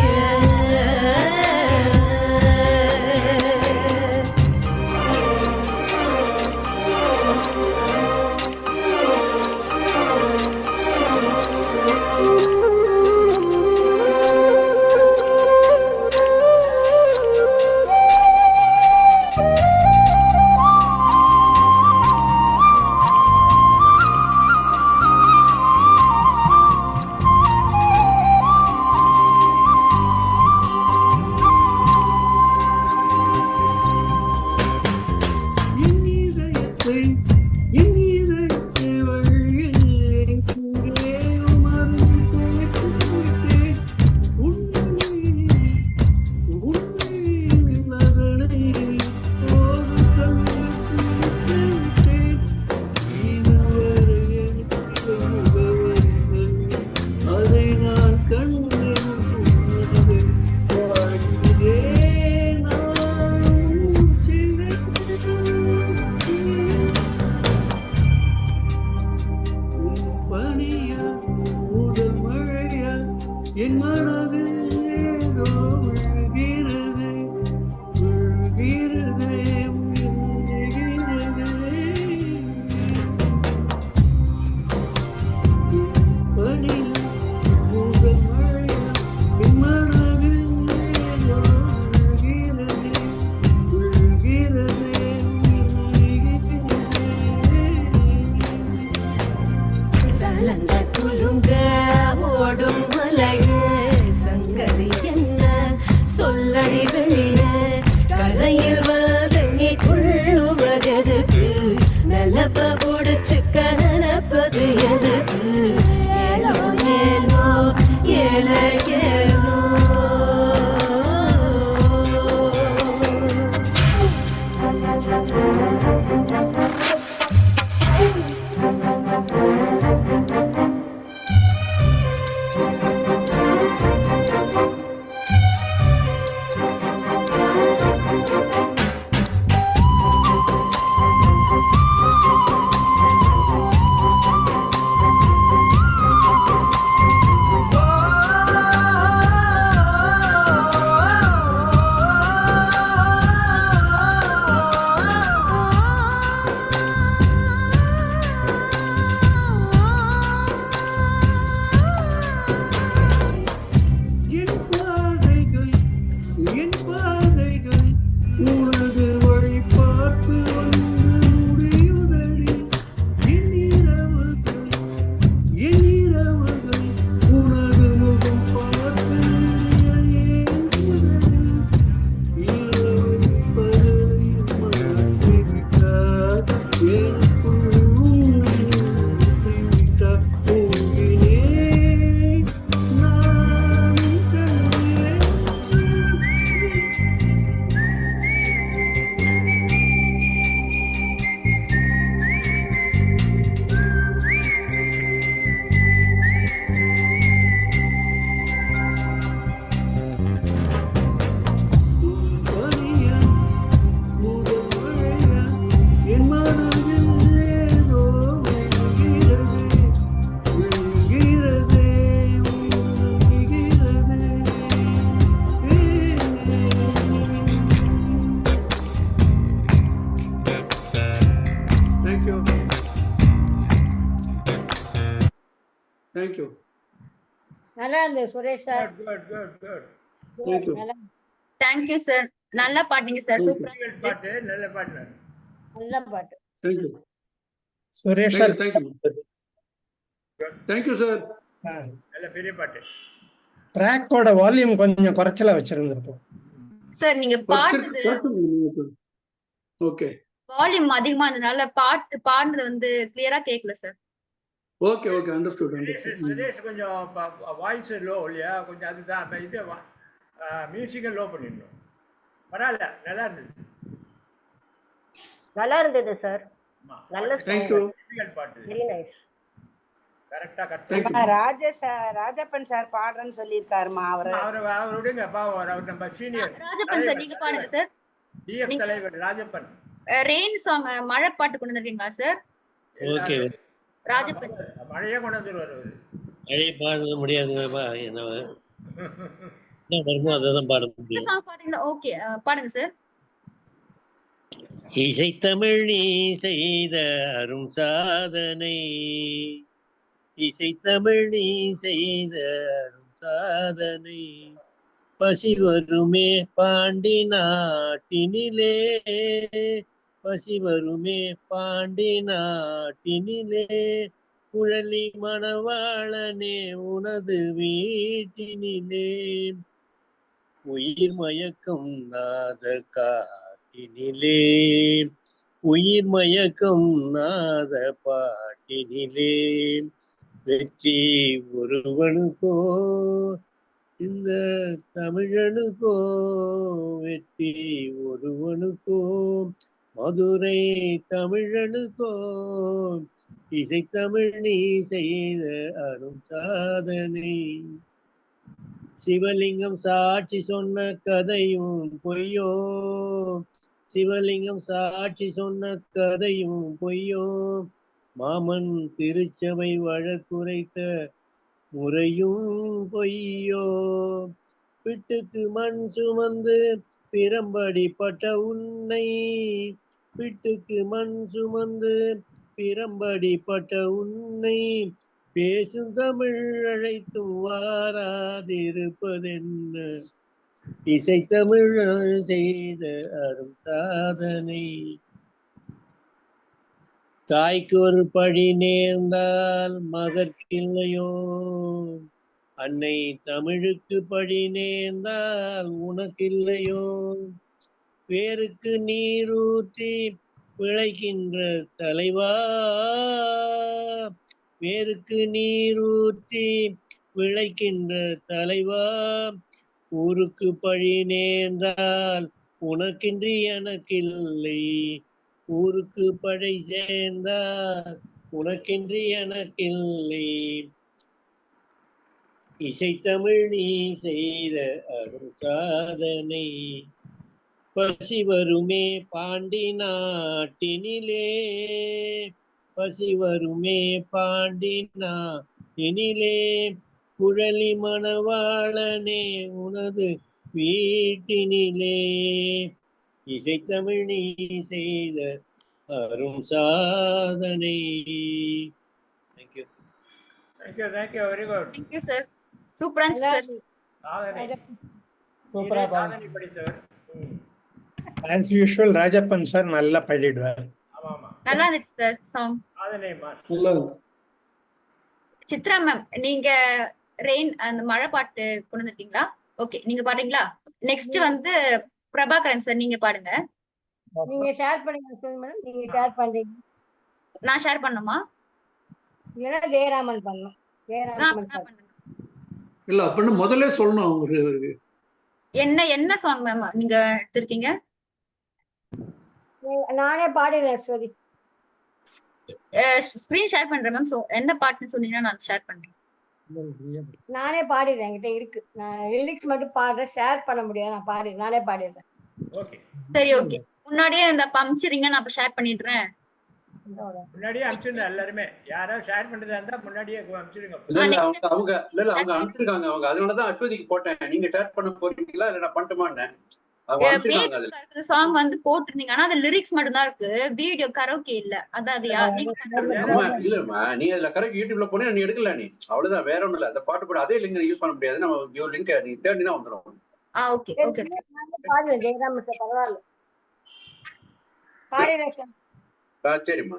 என் மனதில் ஏதோ விழுகிறது விழுகிறதே விழுகிறதே பனியா முதல் மழையா என் மனதில் ஏதோ விழுகிறது விழுகிறதே சலங்க குலுங்க ஓடும் மலையே சங்கதி என்ன சொல்லடி வெளிய கரையில் வந்து நீ துள்ளுவதெதுக்கு நிலப்ப முடிச்சுக்க நினைப்பது எதுக்கு ஏலோ ஏலோ ஏல ஏலோ Oh தேங்க்யூ. நல்லா இருந்தது Suresh sir. Good good good. Thank you. நல்லா தேங்க்யூ சார். நல்லா பாட்டீங்க சார். சூப்பரா பாட்டு நல்ல பாட்டு. நல்ல பாட்டு. Thank you. Suresh sir thank you. Thank you sir. நல்ல பெரிய பாட்டு. ட்ராக்கோட வால்யூம் கொஞ்சம் குறைச்சலா வச்சிருந்திருப்போம் சார். நீங்க பாடுறது ஓகே, வால்யூம் அதிகமா இருந்தனால பாட்டு பாடுறது வந்து கிளியரா கேட்கல sir. Okay okay, understood. Suresh கொஞ்சம் வாய்ஸ் லோ இல்லையா, கொஞ்சம் அதுதான் இது மியூசிக்கை லோ பண்ணிடணும். பரவாயில்ல, நல்லா இருந்தது. நல்லா இருந்தது சார். நல்ல தேங்க்யூ. பாட்டு வெரி நைஸ். கரெக்டா ராஜப்பன் சார் பாடுறேன்னு சொல்லியிருக்காருமா. அவர் விடுங்க பாவம், அவர் நம்ம சீனியர். ராஜப்பன் சார் நீங்க பாடுங்க சார். டிஎஃப் தலைவர் ராஜப்பன். ரெயின் சாங் மழை பாட்டு கொண்டு வந்திருக்கீங்களா சார்? ஓகே. ராஜப்பன் மழையே கொண்டு வந்துருவாரு. மழையை பாட முடியாதுப்பா, என்ன வருமோ அதை தான் பாட முடியும். சாங் பாடுங்களா? ஓகே பாடுங்க சார். இசைத்தமிழ் நீ செய்த அரும் சாதனை, இசைத்தமிழ் நீ செய்த அரும் சாதனை, பசி வருமே பாண்டி நாட்டினிலே, பசி வருமே பாண்டி நாட்டினிலே, குழலி மணவாளனே உனது வீட்டினிலே, உயிர் மயக்கம் நாத காட்டினிலே, உயிர் மயக்கம் நாத பாட்டினிலே, வெற்றி ஒருவனுக்கோ இந்த தமிழனுக்கோ, வெற்றி ஒருவனுக்கோ மதுரை தமிழனுக்கோ, இசைத்தமிழ் நீ செய்த அரும் சாதனை, சிவலிங்கம் சாட்சி சொன்ன கதையும் பொய்யோ, சிவலிங்கம் சாட்சி சொன்ன கதையும் பொய்யோ, மாமன் திருச்சபை வழக்குரைத்த முறையும் பொய்யோ, பிட்டுக்கு மண் சுமந்து பிரம்படிப்பட்ட உன்னை, பிட்டுக்கு மண் சுமந்து பிரம்படிப்பட்ட உன்னை, பேசும் தமிழ் அழைத்தும் வாராதிருப்பதென்ன, இசைத்தமிழ் செய்த அரும் சாதனை, தாய்க்கு ஒரு பழி நேர்ந்தால் மகற்கில்லையோ, அன்னை தமிழுக்கு பழி நேர்ந்தால் உனக்கில்லையோ, வேருக்கு நீரூற்றி விளைக்கின்ற தலைவா, வேருக்கு நீரூற்றி விளைக்கின்ற தலைவா, ஊருக்கு பழி நேர்ந்தால் உனக்கின்றி எனக்கில்லை, ஊருக்கு படை சேர்ந்தால் உனக்கின்றி எனக்கில்லை, இசைத்தமிழ் நீ செய்த அரும் சாதனை, பசி வருமே பாண்டி நாட்டினிலே, பசி வருமே பாண்டி நாட்டினிலே, குழலி மணவாளனே உனது வீட்டினிலே, இசைத்தமிழ் நீ செய்த அரும் சாதனை. Thank you. Thank you thank you, very good. Thank you sir. சூப்பரா சார். சாதனை சூப்பரா சாதனை படித்தவர். ஆஸ் யூஷுவல் ராஜப்பன் சார் நல்லா பாடிடுவார். ஆமா ஆமா, நல்லா இருந்துச்சு சார் சாங். சாதனை மாஸ். சித்ரா மேம் நீங்க ரெயின் அந்த மழை பாட்டு கொண்டு வந்துட்டீங்களா? ஓகே நீங்க பாடுறீங்களா? நெக்ஸ்ட் வந்து பிரபாகரன் சார் நீங்க பாடுங்க. நீங்க ஷேர் பண்ணுங்க மேடம். நீங்க ஷேர் பண்றீங்க, நான் ஷேர் பண்ணுமா? இல்லைன்னா ஜெயராமன் பண்ணணும். ஜெயராமன் சார் இல்ல அப்படின்னு முதல்ல சொல்லணும் அவங்களுக்கு. என்ன சாங் மேம் நீங்க எடுத்திருக்கீங்க? நானே பாடிடுறேன். சரி ஸ்கிரீன் ஷேர் பண்றேன் மேம். சோ என்ன பாட்டுன்னு சொன்னீங்கன்னா நான் ஷேர் பண்றேன். நானே பாடிடுறேன், என்கிட்ட இருக்கு. நான் லிரிக்ஸ் மட்டும் பாடுறேன், ஷேர் பண்ண முடியாது. நான் பாடிடுறேன், நானே பாடிடுறேன். ஓகே சரி ஓகே. முன்னாடியே இந்த அமிச்சிருங்க, நான் அப்ப ஷேர் பண்ணிடுறேன். முன்னாடியே அனுப்பிச்சிருங்க எல்லாருமே. யாராவது ஷேர் பண்றதா இருந்தா முன்னாடியே அனுப்பிச்சிருங்க. அவங்க அனுப்பிச்சிருக்காங்க. அவங்க அதனாலதான் அஸ்வதிக்கு போட்டேன். நீங்க ஷேர் பண்ண போறீங்களா இல்ல நான் பண்ணட்டுமான்னு. அவங்க அனுப்பிச்சிருக்காங்க அதுல. சாங் வந்து போட்டிருந்தீங்க ஆனா அது லிரிக்ஸ் மட்டும் தான் இருக்கு, வீடியோ கரோக்கே இல்ல. அதான் அது நீங்க இல்லம்மா, நீ அதுல கரெக்ட் யூடியூப்ல போனா நீ எடுக்கல, நீ அவ்வளவுதான், வேற ஒண்ணும் இல்ல. அந்த பாட்டு போட அதே லிங்க் யூஸ் பண்ண முடியாது. நம்ம லிங்க் நீ தேடினா வந்துடும். ஓகே ஓகே பாடுங்க ஜெயராம் சார், பரவாயில்ல பாடுங்க சார். சரிம்மா.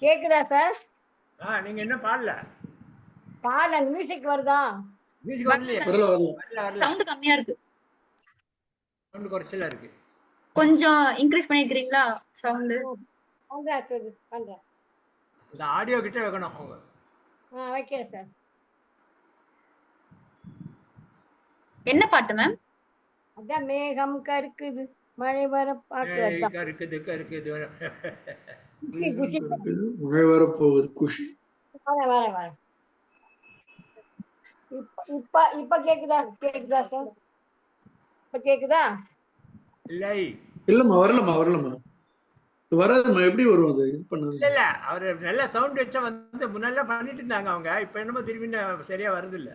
கேக்குதா சார்? நீங்க என்ன பாடல? பாடல, மியூசிக் வருதா? மியூசிக் வரலையே. சவுண்ட் கம்மியா இருக்கு. சவுண்ட் குறைச்சலா இருக்கு. கொஞ்சம் இன்க்ரீஸ் பண்ணிக்கிறீங்களா சவுண்ட்? பண்றேன். இந்த ஆடியோ கிட்ட வைக்கணும் அவங்க. வைக்கிறேன் சார். என்ன பாட்டு மேம்? அதான் மேகம் கருக்குது மழை வர பாட்டு. கருக்குது கருக்குது மழை வரப்போகுது குஷி. வர இப்ப கேக்குதா? கேக்குதா சார்? இப்ப கேக்குதா? இல்லம்மா வரலம்மா வராதுமா. எப்படி வரும் அது? இது பண்ணது இல்ல அவரு நல்ல சவுண்ட் வச்சா வந்து முன்னாடி பண்ணிட்டு இருந்தாங்க அவங்க. இப்ப என்னமோ திரும்பி சரியா வருது இல்ல.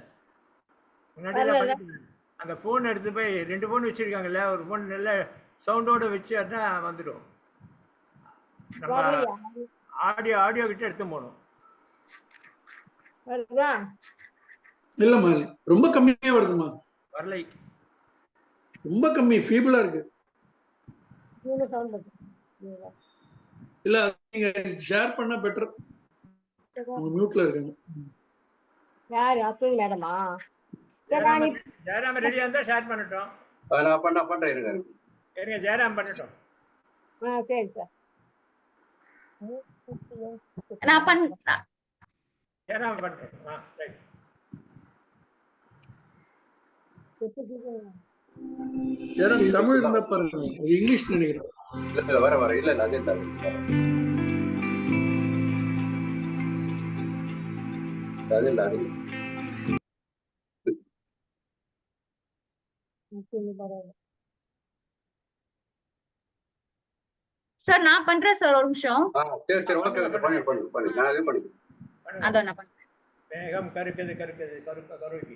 முன்னாடி அந்த போன் எடுத்து போய் 2 போன் வச்சிருக்காங்கல்ல, ஒரு போன் நல்ல சவுண்டோட வச்சு அதான் வந்துடும். நம்ம ஆடியோ கிட்ட எடுத்து போகணும். இல்லம்மா ரொம்ப கம்மியா வருதுமா. வரலை, ரொம்ப கம்மி, ஃபீபிளா இருக்கு. இல்ல நீங்க ஷேர் பண்ணா பெட்டர். உங்க மியூட்ல இருக்காங்க. யாரு? அப்துல் மேடமா? ஜெயராம் ரெடியா இருந்தா ஷேர் பண்ணட்டும். நான் பண்றேன் இருங்க ஜெயராம் பண்ணட்டும். சரி சார். நான் பண்றேன். ஜெயராம் பண்றேன். ரைட். ஜெயராம் தமிழ் இருந்தா பாருங்க, இங்கிலீஷ் நினைக்கிறேன். இல்ல வர இல்ல அதே தான். சார் நான் பண்றேன் சார், ஒரு நிமிஷம். சரி ஓகே பண்ணு. நான் அதே பண்ணி. அத நான் பண்றேன். மேகம் கருக்குது கருக்கி.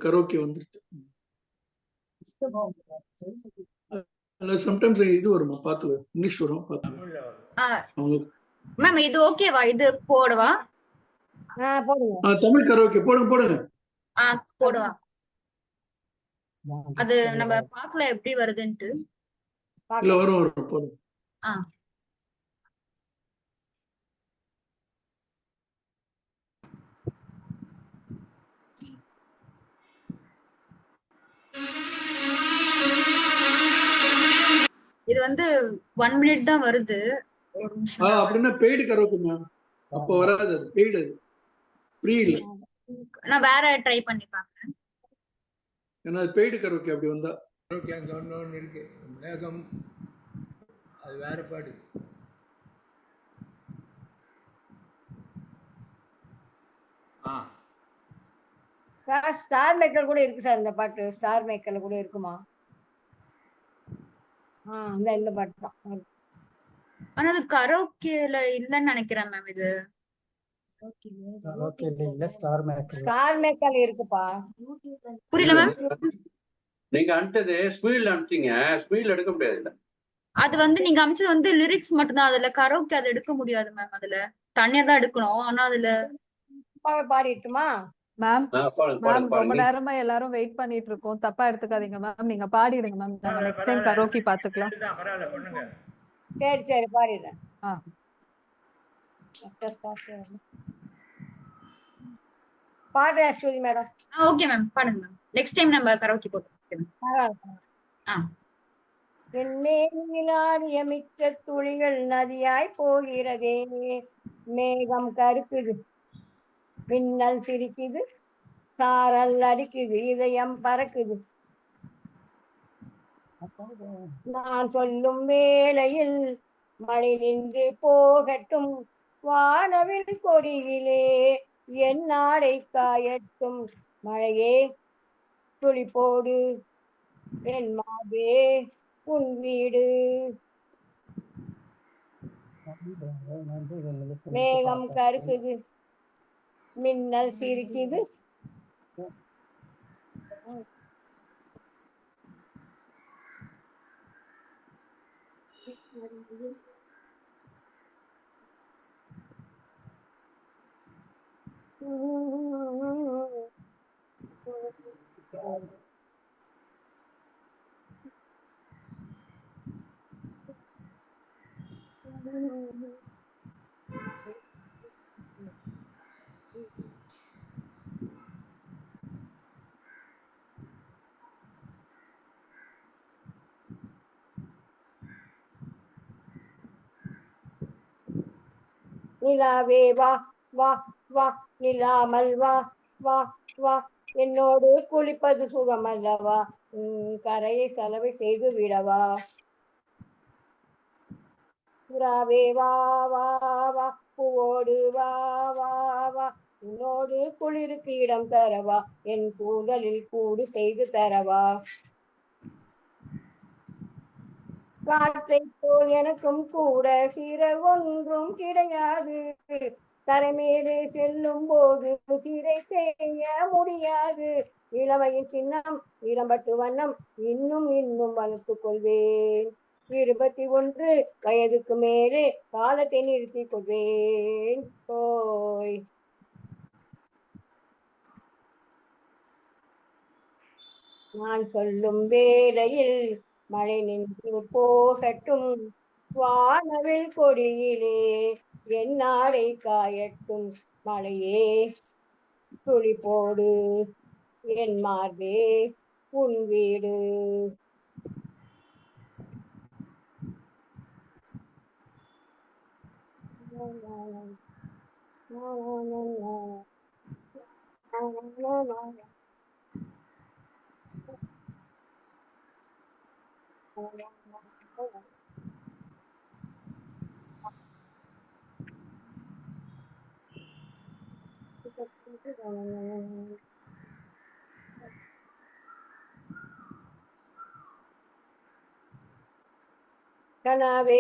கரோக்கே வந்துருச்சு. சம்டைம்ஸ் இது வருமா பாத்து, இங்கிலீஷ் வரும் பாத்து. மேம் இது ஓகேவா? இது போடுவா? போடுங்க. தமிழ் கரோக்கே போடுங்க போடுவா. அது நம்ம பாக்கல எப்படி வருதுன்ட்டு. இல்ல வரும் போடுங்க. இது வந்து 1 மினிட் தான் வருது. ஒரு நிமிஷம். அப்படின்னா பெய்டு கரோக்கே மேம். அப்ப வராது, அது பெய்டு, அது ஃப்ரீ இல்ல. நான் வேற ட்ரை பண்ணி பார்க்கறேன். ஏன்னா அது பெய்டு கரோக்கே. அப்படி வந்தா கரோக்கே அங்க ஒன்னு இருக்கு, மேகம், அது வேற பாடு. ஸ்டார் மேக்கர் கூட இருக்கு சார். இந்த பாட்டு ஸ்டார் மேக்கர்ல கூட இருக்குமா? இந்த பாட்டு தான். ஆனா அது கரோக்கேல இல்லன்னு நினைக்கிறேன் மேம். இது ஸ்டார் மேக்கர்ல இருக்குப்பா. புரியல மேம். நீங்க அனுப்பிச்சது ஸ்பீட்ல அனுப்பிச்சீங்க, ஸ்பீட்ல எடுக்க முடியாது. அது வந்து நீங்க அனுப்பிச்சது வந்து லிரிக்ஸ் மட்டும் தான். அதுல கரோக்கே அது எடுக்க முடியாது மேம். அதுல தனியா தான் எடுக்கணும். ஆனா அதுல பாடிட்டுமா மேம்? ரொம்ப நேரமா எல்லாரும் வெயிட் பண்ணிட்டு இருக்கோம், தப்பா எடுத்துக்காதீங்க மேம். நீங்க பாடிடுங்க மேம். நம்ம நெக்ஸ்ட் டைம் கரோக்கி பாத்துக்கலாம். சரி பாடிடுறேன். பாடுறேன் அஸ்வதி மேடம். ஓகே மேம், பாடுங்க மேம். நெக்ஸ்ட் டைம் நம்ம கரோக்கி போட்டுக்கலாம். என்மேலாடிய மிச்ச துளிகள் நதியாய் போகிறதே, மேகம் கருக்குது, மின்னல் சிரிக்குது, சாரல் அடிக்குது, இதயம் பறக்குது, நான் சொல்லும் வேளையில் மழை நின்று போகட்டும், வானவில் கொடியிலே என் நாடை காயட்டும். மழையே துளி போடு, என் மாதே உன் வீடு. மேகம் கருக்குது, மின்னல் சிரிக்குது. நிலாவே வா வா வா, நிலாமல் வா வா வா, என்னோடு குளிப்பது சுகம் அல்லவா, கரையை செலவை செய்து விடவா. புறாவே வா வா வா, பூவோடு வா வா வா, உன்னோடு குளிருக்கு இடம் தரவா, என் கூந்தலில் கூடு செய்து தரவா. காற்றை போல் எனக்கும் கூட சீரல் ஒன்றும் கிடையாது, தரைமேலே செல்லும் போது சீரை செய்ய முடியாது. இளமையின் சின்னம் இளம்பட்டு வண்ணம் இன்னும் இன்னும் வளர்த்துக் கொள்வேன். 21 வயதுக்கு மேலே காலத்தை நிறுத்திக் கொள்வேன். ஓய் நான் சொல்லும் வேளையில் மழை நின்று போகட்டும், வானவில் கொடியிலே என் நாடை காயட்டும். மழையே துளி போடு, என் மார்பே உன் வீடு. கனாவே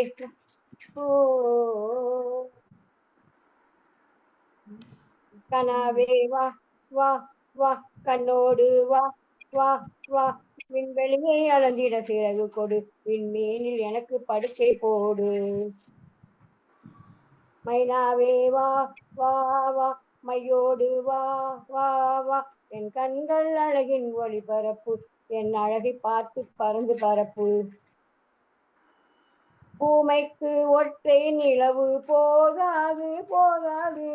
கனாவே வா வா வா, கண்ணோடு வா வா வா, விண்வெளியை அளந்திட சிறகு கொடு, விண்மீனில் எனக்கு படுக்கை போடு. மைனாவே வா வா வா, மையோடு வா வா வா, என் கண்கள் அழகின் ஒளிபரப்பு, என் அழகை பார்த்து பறந்து பரப்பு. பூமைக்கு ஒற்றை நிலவு போகாது போகாது,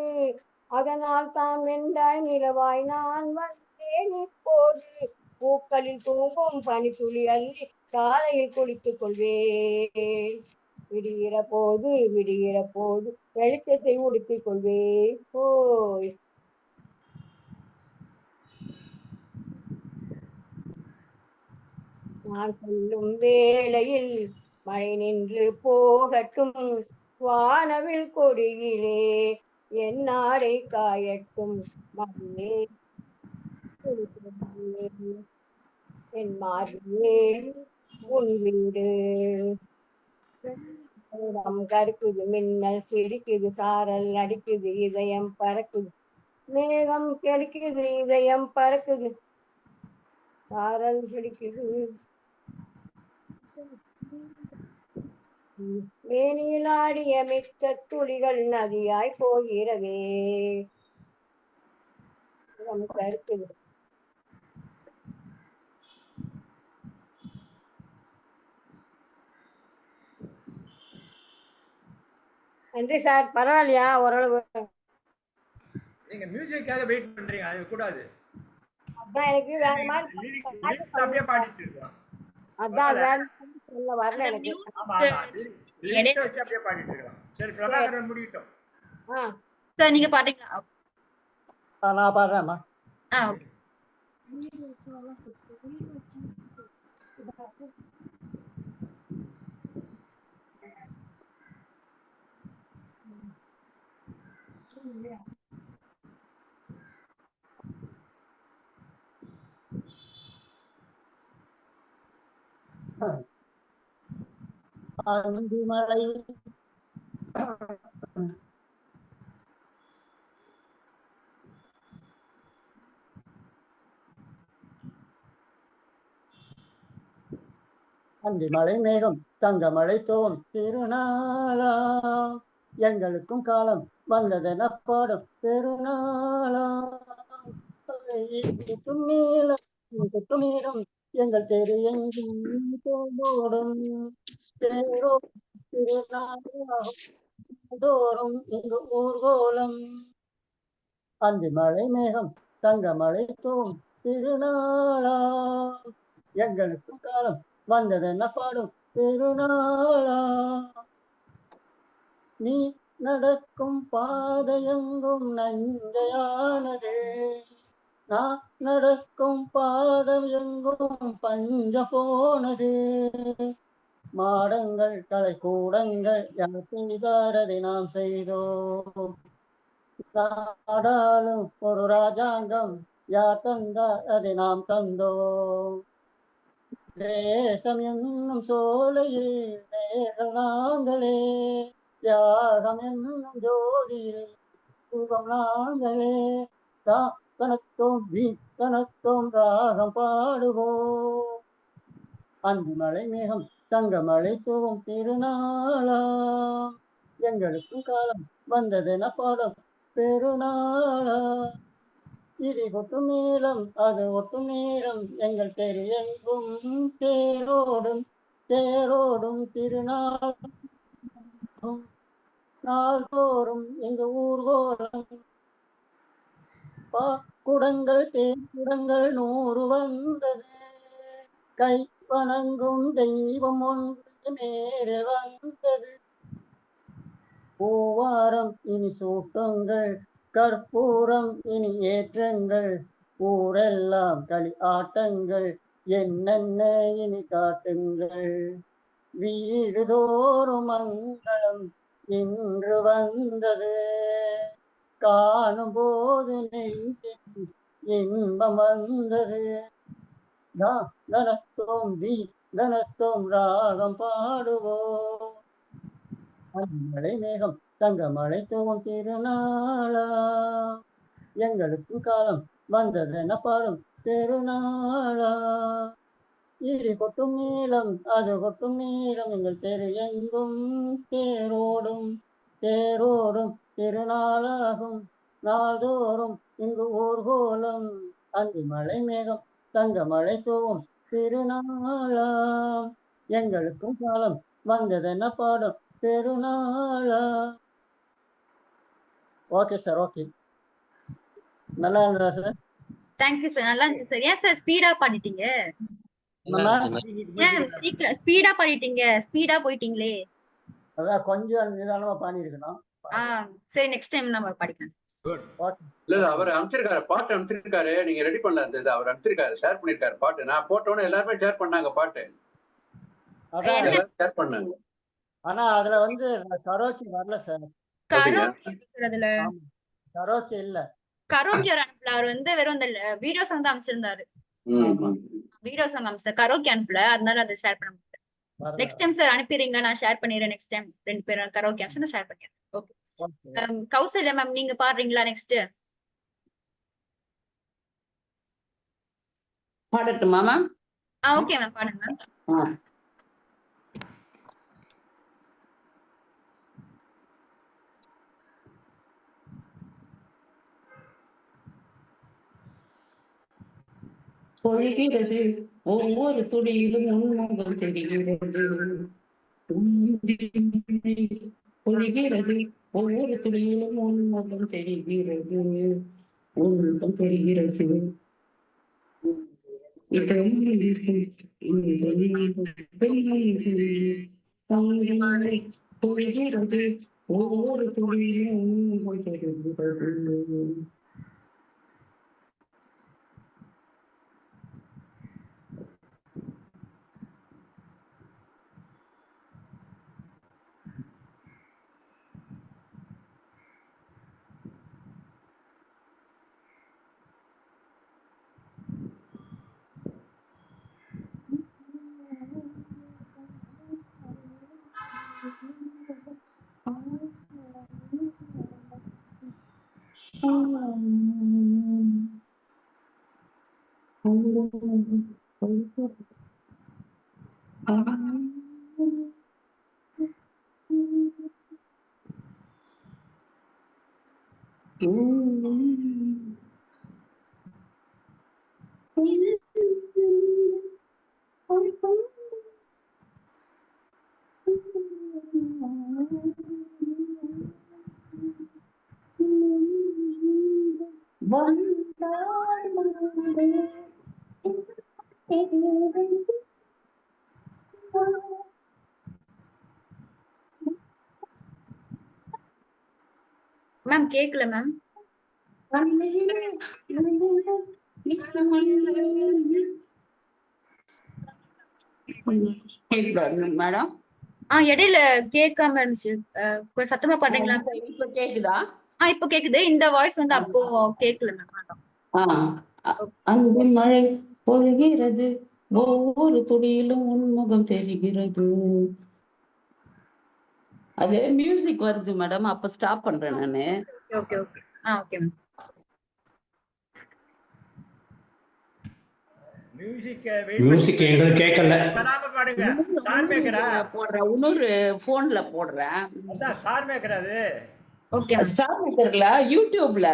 அதனால் தான் வெண்டாய் நிலவாய் நான் வந்தேன் இப்போது. பூக்களில் தூங்கும் பனித்துளி அள்ளி காலையில் குளித்துக் கொள்வேன். விடுகிற போது வெளிச்சத்தை உடுத்திக் கொள்வேன். ஓய் நான் சொல்லும் வேளையில் மழை நின்று போகட்டும், வானவில் கொடியிலே என் நாடை காயட்டும். மழையே என் மார்பே உன் வீடு. கருக்குது, மின்னல் சிரிக்குது, சாரல் அடிக்குது, இதயம் பறக்குது. மேகம் கெடுக்குது, இதயம் பறக்குது, சாரல் பிடிக்குது. மேனியில் ஆடிய மிச்ச துளிகள் நதியாய் போகிறதே. கருக்குது. நன்றி சார். பரவாயில்லையா ஓரளவு? நீங்க மியூசிக்காக வெயிட் பண்றீங்க, அது கூடாது. அதான் எனக்கு வேற மாதிரி அப்படியே பாடிட்டு இருக்கோம். அதான் வேற சொல்ல வரல எனக்கு. வச்சு அப்படியே பாடிட்டு இருக்கோம். சரி, பிரபாகரன் முடியட்டும். சார் நீங்க பாடுறீங்களா? நான் பாடுறேன்மா. ஓகே. அந்தி மழை அந்தி மழை மேகம் தங்க மழை தோம் திருநாளா எங்களுக்கும் காலம் வந்ததென பாடும் பெருநாளா குத்தும் நீளம் குத்தும் நீரம் எங்கள் தெரு எங்கும் தோடும் தேரோ திருநாளாகும் தோறும் இங்கு ஊர்கோலம் அந்தி மழை மேகம் தங்க மழை தோம் திருநாளா எங்களுக்கும் காலம் வந்ததென்ன பாடும் பெருநாளா நீ நடக்கும் பாதையெங்கும் நஞ்சையானது நான் நடக்கும் பாதம் எங்கும் பஞ்ச போனது மாடங்கள் கலை கூடங்கள் யார் செய்தாரதை நாம் செய்தோம் நாடாளும் ஒரு ராஜாங்கம் யார் தந்தார் அதை நாம் தந்தோம் தேசம் என்னும் சோலையில் நேர்கள் நாங்களே தியாகம் என்னும் ஜோதியில் தூபம் நாங்களே தனத்தோம் தனத்தோம் ராகம் பாடுவோம் அந்தி மழை மேகம் தங்க மழை தூவும் திருநாளாம் எங்களுக்கும் காலம் வந்ததென பாடும் பெருநாளா இடி கொட்டும் நீளம் அது ஒட்டும் நேரம் எங்கள் தெரு எங்கும் தேரோடும் தேரோடும் திருநாள் நாள்தோறும் எங்க ஊர்கோலம் குடங்கள் தேக்குடங்கள் 100 வந்தது கை வணங்கும் தெய்வம் ஒன்று நேரில் வந்தது பூவாரம் இனி சூட்டுங்கள் கற்பூரம் இனி ஏற்றங்கள் ஊரெல்லாம் களி ஆட்டங்கள் என்னென்ன இனி காட்டுங்கள் வீடு தோறும் மங்களம் இன்று வந்தது காணும் போது நெஞ்சில் இன்பம் வந்தது தனத்தோம் ராகம் பாடுவோம் மழை மேகம் தங்க மழை தூவும் திருநாளா எங்களுக்கும் காலம் வந்ததென பாடும் பெருநாளா இடி கொட்டும் நீளம் அது கொட்டும் நீரம் எங்கள் தெரு எங்கும் தேரோடும் தேரோடும் திருநாளாகும் நாள்தோறும் இங்கு ஊர்கோலம் அந்தி மழை மேகம் தங்க மழை தூவும் திருநாளாம் எங்களுக்கும் காலம் வந்ததென்ன பாடும் பெருநாளா. ஓகே சார், ஓகே, நல்லா இருந்ததா சார்? தேங்க்யூ சார், நல்லா இருந்துச்சு சார். ஏன் சார் ஸ்பீடா பாடிட்டீங்க? ஏன் ஸ்பீடா பாடிட்டீங்க? ஸ்பீடா போயிட்டீங்களே. அதான் கொஞ்சம் நிதானமா பாடியிருக்கணும். சரி, நெக்ஸ்ட் டைம் நம்ம படிக்கலாம். இல்ல அவர் அனுப்பிச்சிருக்காரு, பாட்டு அனுப்பிச்சிருக்காரு, நீங்க ரெடி பண்ணல. அந்த அவர் அனுப்பிச்சிருக்காரு, ஷேர் பண்ணிருக்காரு பாட்டு. நான் போட்டோன்னு எல்லாருமே ஷேர் பண்ணாங்க பாட்டு, ஷேர் பண்ணாங்க. ஆனா அதுல வந்து கரோக்கி வரல சார். அதுல கரோக்கி இல்ல. கரோக்கி அவர் அனுப்பல, அவர் வந்து வெறும் அந்த வீடியோ சாங் தான் அனுப்பிச்சிருந்தாரு. வீடியோ சாங் அனுப்பிச்ச கரோக்கி அனுப்பல, அதனால அதை ஷேர் பண்ண முடியல. நெக்ஸ்ட் டைம் சார் அனுப்பிடுறீங்களா? நான் ஷேர் பண்ணிடுறேன். நெக்ஸ்ட் டைம் 2 பேரும் கரோக்கி அனுப்பிச்சு நான் ஷேர் பண்ணிடுறேன். ஓகே. கௌசல்யா மேம், நீங்க பாடுறீங்களா? நெக்ஸ்ட் பாடட்டுமா மேம்? ஓகே மேம், பாடுங்க மேம். பொழிகிறது ஒவ்வொரு துளியிலும் உன்முகம் தெரிகிறது. பொழிகிறது ஒவ்வொரு துளியிலும் உன்முகம் தெரிகிறது. உன்முகம் தெரிகிறது. பொழிகிறது ஒவ்வொரு துளியிலும் உன்முகம் தெரிகிறது. மேம் கேக்கல மேம். மேடம் இடையில கேட்காம இருந்துச்சு. கொஞ்சம் சத்தமா பாடுறீங்களா? இப்ப கேக்குதா? இப்போ கேக்குது. இந்த வாய்ஸ் வந்து அப்போ கேக்கல மேம். அன்பு மழை பொழிகிறது, ஒவ்வொரு துளியிலும் உன்முகம் தெரிகிறது. அது மியூசிக் வருது மேடம், அப்ப ஸ்டாப் பண்றேன் நானு. Okay okay okay ma'am. Music எங்களுக்கு கேட்கல. பாடுங்க. ஸ்டார் மேக்கரா போடுறேன், இன்னொரு போன்ல போடுறேன். அதான் ஸ்டார் மேக்கர் அது. ஓகே ஸ்டார் மேக்கர்ல யூடியூப்ல.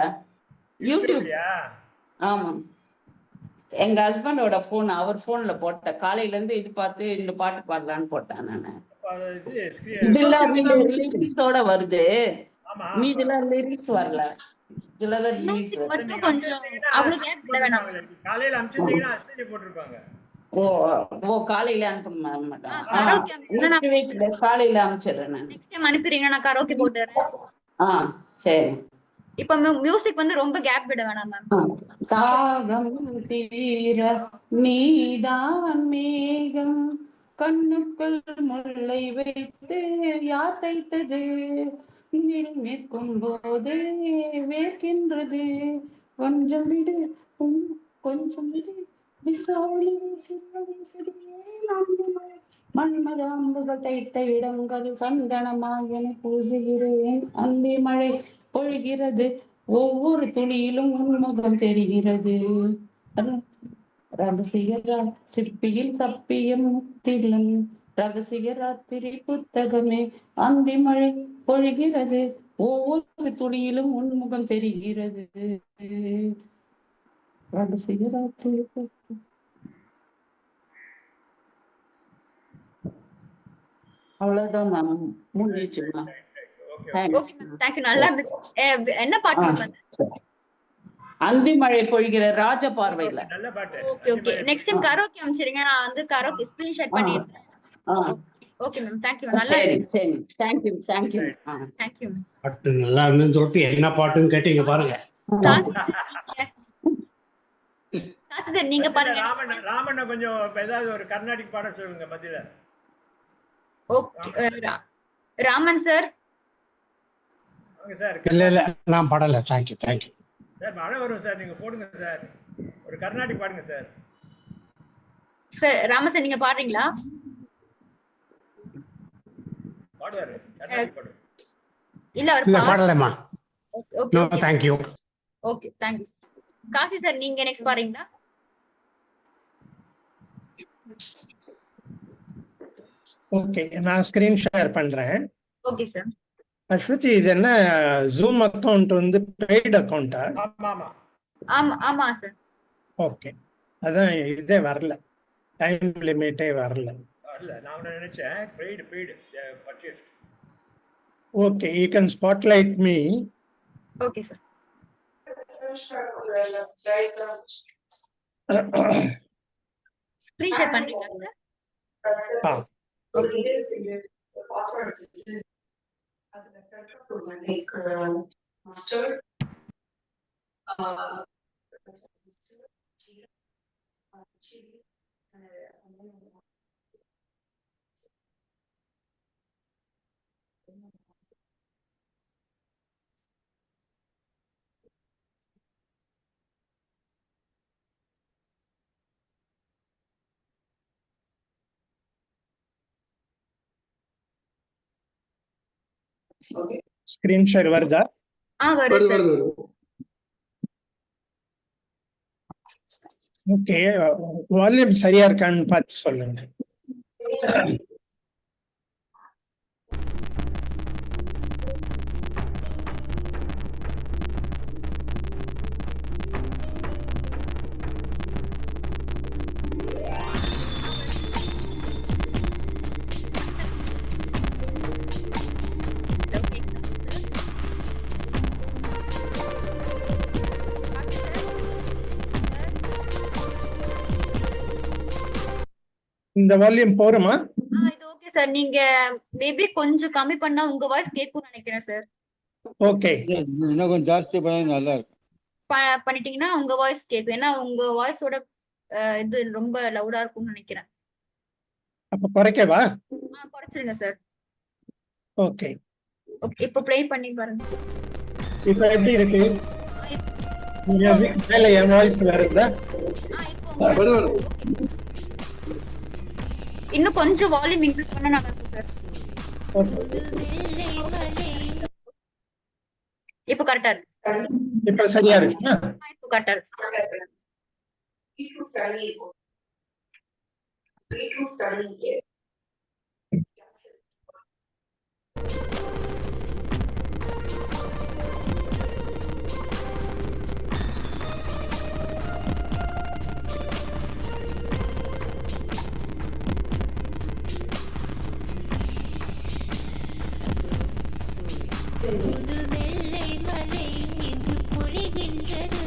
ஆமா, எங்க ஹஸ்பண்டோட போன், அவர் போன்ல போட்டேன். காலையில இருந்து இது பார்த்து இந்த பாட்டு பாடலான்னு போட்டேன் நானு. இதெல்லாம் லிரிக்ஸோட வருது, மீதெல்லாம் லிரிக்ஸ் வரல. இதுலதான் லிரிக்ஸ் மட்டும் கொஞ்சம் அவ்வளவு கேப் விட வேணாம். காலையில அனுப்பிச்சிட்டீங்கன்னா அஸ்வினி போட்டுருப்பாங்க. ஓ காலையில அனுப்பணுமா மேடம்? காலையில அனுப்பிச்சிடுறேன் நான். நெக்ஸ்ட் டைம் அனுப்பிடுறீங்க, நான் கரோக்கே போட்டுறேன். சரி. இப்ப மியூசிக் வந்து ரொம்ப கேப் விட வேணாம் மேம். தாகம் தீர நீதான் மேகம், கண்ணுக்குள் முல்லை வைத்து யார் தைத்தது, நிற்கும் போது வேர்க்கின்றது, கொஞ்சம் விடு கொஞ்சம் விடு, மன்மத அம்புகள் தைத்த இடங்கள் சந்தனமாக பூசுகிறேன். அந்தி மழை பொழிகிறது, ஒவ்வொரு துளியிலும் உன்முகம் தெரிகிறது. ரகசிய சிற்பியில் தப்பிய முத்திலும், ரகசிய ராத்திரி புத்தகமே, அந்தி மழை பொழிகிறது, ஒவ்வொரு துளியிலும் உன்முகம் தெரிகிறது. ரகசிய ராத்திரி அவ்வளவுதான் மேம், முடிஞ்சிச்சு மேம். என்ன பாட்டு? அந்தி மழை பொழிகிற ராஜ பார்வையில. Okay okay, next time karaoke அனுப்பிச்சிருங்க, நான் வந்து கரோக்கே ஸ்கிரீன்ஷாட் பண்ணிடுறேன். Okay ma'am, thank you. நல்லா சரி சரி, thank you thank you. Thank you. பாட்டு நல்லா இருந்துன்னு சொல்லிட்டு என்ன பாட்டுன்னு கேட்டீங்க பாருங்க. சார் நீங்க பாருங்க. ராமண்ண கொஞ்சம் ஏதாவது ஒரு கர்நாடிக் பாடல் சொல்லுங்க மத்தியில. Okay Raman sir. இல்ல நான் பாடல. Thank you sir. மழை வரும் சார், நீங்க போடுங்க சார், ஒரு கர்நாடிக் பாடுங்க சார். சார் ராமன் சார் நீங்க பாடுறீங்களா? பாடுவாரு, கர்நாடிக் பாடுவாரு. இல்ல அவர் பாடலமா. Okay okay thank you. Okay thank you. Kasi sir நீங்க நெக்ஸ்ட் பாடுறீங்களா? ஓகே, நான் ஸ்கிரீன் ஷேர் பண்றேன். Okay sir. அஸ்வதி, இது என்ன ஜூம் அக்கவுண்ட் வந்து பெய்ட் அக்கவுண்டா? ஆமா சார். ஓகே, அதான் இதே வரல, டைம் லிமிட்டே வரல. நான் நினைச்சேன் paid purchase. Okay, you can spotlight me. Okay sir. Screen share பண்றீங்களா சார்? ஸ்கிரீன் ஷேர் வருதா? வருது சார். ஓகே, வால்யூம் சரியா இருக்கான்னு பார்த்து சொல்லுங்க. இந்த வால்யூம் போருமா? இது ஓகே சார். நீங்க மேபி கொஞ்சம் கம்மி பண்ணா உங்க வாய்ஸ் கேட்கும்னு நினைக்கிறேன் சார். ஓகே, இன்னும் கொஞ்சம் ஜாஸ்தி பண்ணா நல்லா இருக்கும். பண்ணிட்டீங்கன்னா உங்க வாய்ஸ் கேட்கும். ஏன்னா உங்க வாய்ஸோட இது ரொம்ப லவுடா இருக்கும்னு நினைக்கிறேன். அப்ப குறைக்கவா? குறைச்சிருங்க சார். ஓகே, ஓகே, இப்போ ப்ளே பண்ணி பாருங்க. இப்போ எப்படி இருக்கு? மேல என் வாய்ஸ் வருதா? இன்னும் கொஞ்சம் வால்யூம் இன்க்ரீஸ் பண்ணா நல்லா இருக்கும் சார். இப்போ கரெக்டா இருக்கு. இப்போ சரியா இருக்கு. இப்போ கரெக்டா இருக்கு. புது வெள்ளை மலை இங்கு பொழிகின்றது,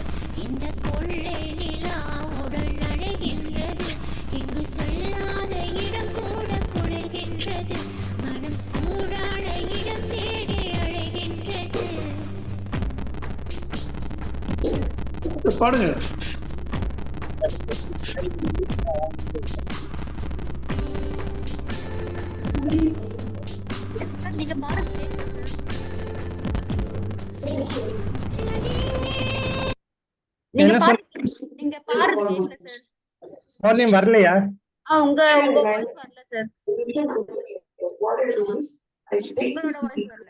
இந்த கொள்ளை நிலா உடல் நனைகின்றது, இங்கு சொல்லாத இடம் கூட குளிர்கின்றது, மனம் சூடான இடம் தேடி அழைகின்றது. பாடுங்க. நீங்க பாருங்க. நீங்க பாருங்க கேக்கல சார். வால்யூம் வரலையா? உங்க வாய்ஸ் வரல சார். உங்களோட வாய்ஸ் வரல.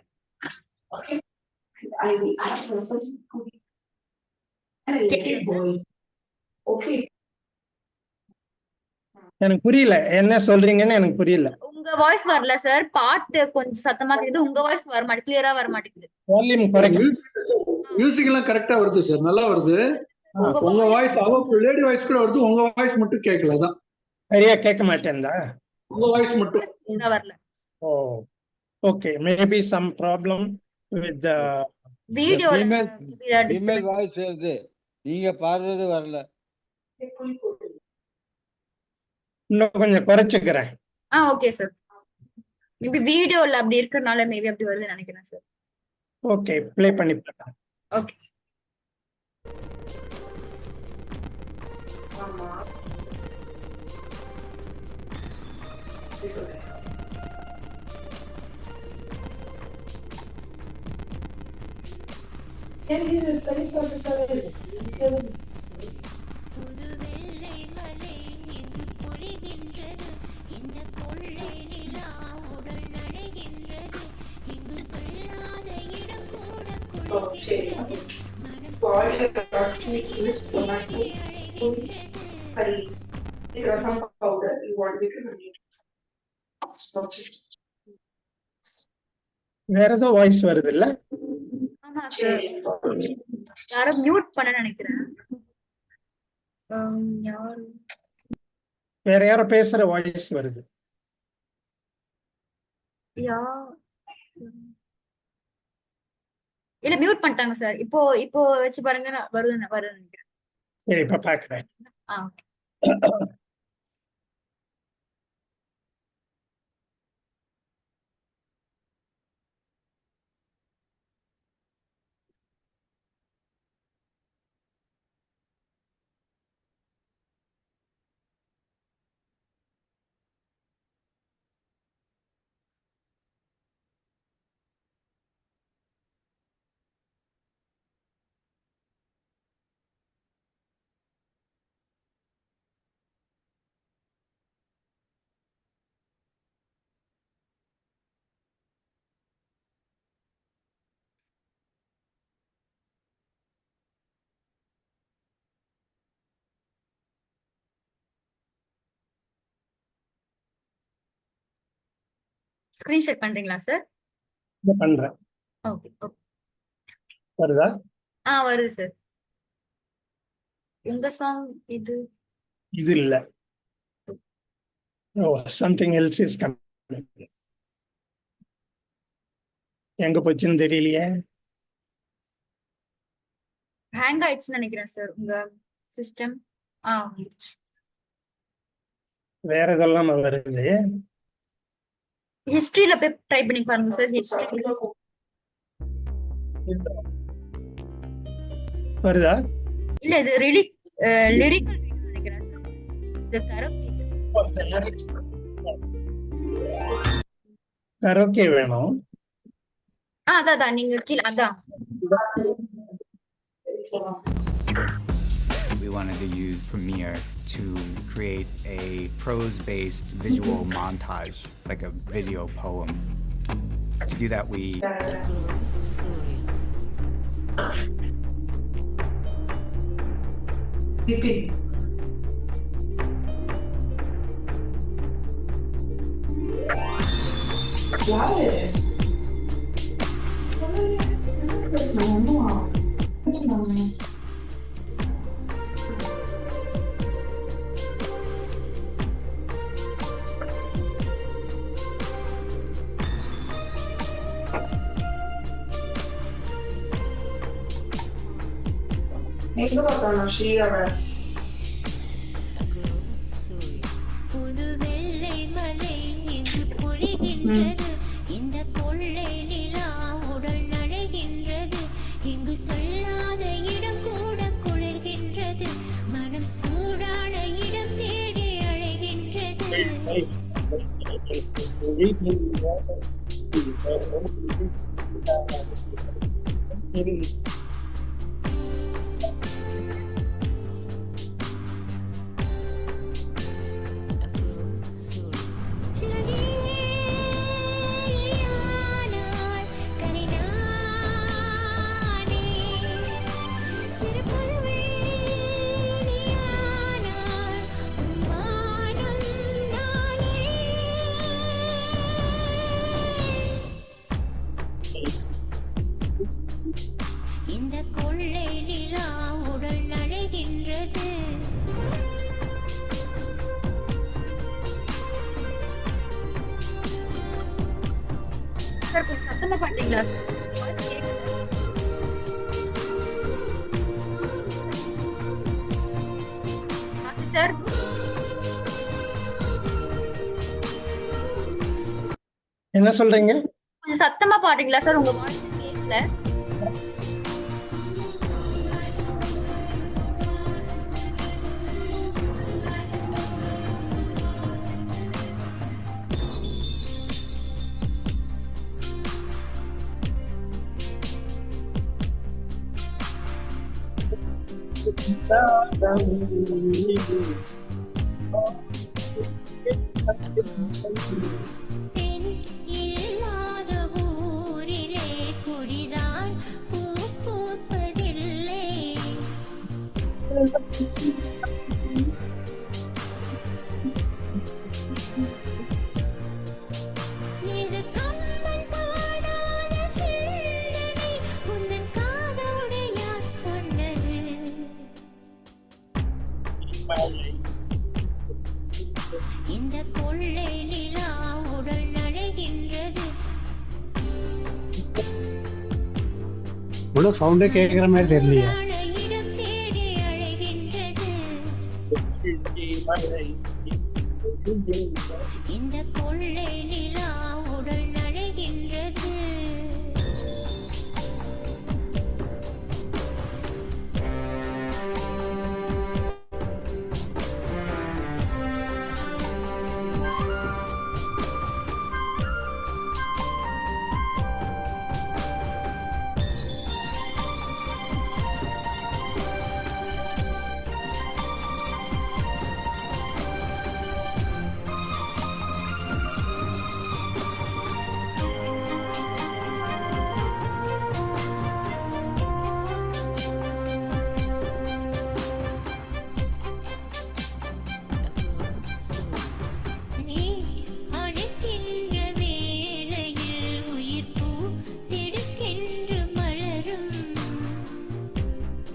எனக்கு புரியல, என்ன சொல்றீங்கன்னு எனக்கு புரியல. உங்க வாய்ஸ் வரல சார். பாட்டு கொஞ்சம் சத்தமா கேக்குது. உங்க வாய்ஸ் வர மாட்டேங்குது, கிளியரா வர மாட்டேங்குது. வால்யூம் குறைக்க. மியூசிக் எல்லாம் கரெக்டா வருது சார், நல்லா வருது. உங்க வாய்ஸ் லேடி வாய்ஸ் கூட வருது, உங்க வாய்ஸ் மட்டும் கேட்கல. அதான் சரியா கேட்க மாட்டேன்தா? உங்க வாய்ஸ் மட்டும் வரல. Oh, okay, maybe some problem with video. Female voice வருது, நீங்க பாடுறது வரல. இன்னும் கொஞ்சம் குறைச்சுக்கிறேன். Okay sir. மேபி வீடியோல அப்படி இருக்கறனால மேபி அப்படி வருதுன்னு நினைக்கிறேன் சார். ஓகே, ப்ளே பண்ணி பாருங்க. ஓகே. புது வெள்ளை மலை இங்கு பொழிகின்றது, இந்த கொள்ளை நிலா உடல் நனைகின்றது, இங்கு சொல்லாத இடம் கூட குளிர்கின்றது, மனம் வேற ஏதோ வாய்ஸ் வருது இல்ல? ஆமா சார். யாரோ மியூட் பண்ண நினைக்கிறேன். யாரு? வேற யாரோ பேசுற வாய்ஸ் வருது. இல்ல மியூட் பண்ணிட்டாங்க சார். இப்போ வச்சு பாருங்க, வருது நினைக்கிறேன். சரி, இப்ப பாக்குறேன். ஓகே. ஸ்கிரீன்ஷாட் பண்றீங்களா சார்? பண்றேன். Okay okay. வருதா? வருது சார். உங்க சாங் இது இல்ல. Something else is coming. எங்க போச்சுன்னு தெரியலையே. ஹேங் ஆயிடுச்சுன்னு நினைக்கிறேன் சார் உங்க சிஸ்டம். வேற இதெல்லாம் வருது. ஹிஸ்டரியில போய் ட்ரை பண்ணி பாருங்க சார். ஹிஸ்டரி வருதா? இல்ல இது லிரிக்கல் வீடியோ நினைக்கிறேன் சார். இது கரோக்கே வேணும். அதான் நீங்க கீழ அதான். We wanted to use Premiere to create a prose-based visual montage, like a video poem. To do that, we புது வெள்ளை மலை இங்கு பொழிகின்றது, இந்த கொள்ளை நிலா உடல் நனைகின்றது, இங்கு சொல்லாத இடம் கூட குளிர்கின்றது, மனம் சூடான இடம் தேடி அழைகின்றது. இந்த கொள்ளை நிலா உடல் நனைகின்றது. சார் கொஞ்சம் சத்தமா பண்றீங்களா சார்? என்ன சொல்றீங்க? கொஞ்சம் சத்தமா பாடுறீங்களா சார்? உங்க வாய்ஸ் கேட்கல. பெண் இல்லாத ஊரிலே கொடிதான் பூ பூப்பதில்லை. இது கம்பன் பாடாத சிந்தனை, உந்தன் காதோடு யார் சொன்னது? இந்த கொள்ளை நிலா உடல் நனைகின்றது. இவ்வளவு சவுண்டே கேட்கிற மாதிரி தெரியலையே. இடம் தேடி அழைகின்றது. இந்த கொள்ளை நிலா உடல் நனைகின்றது.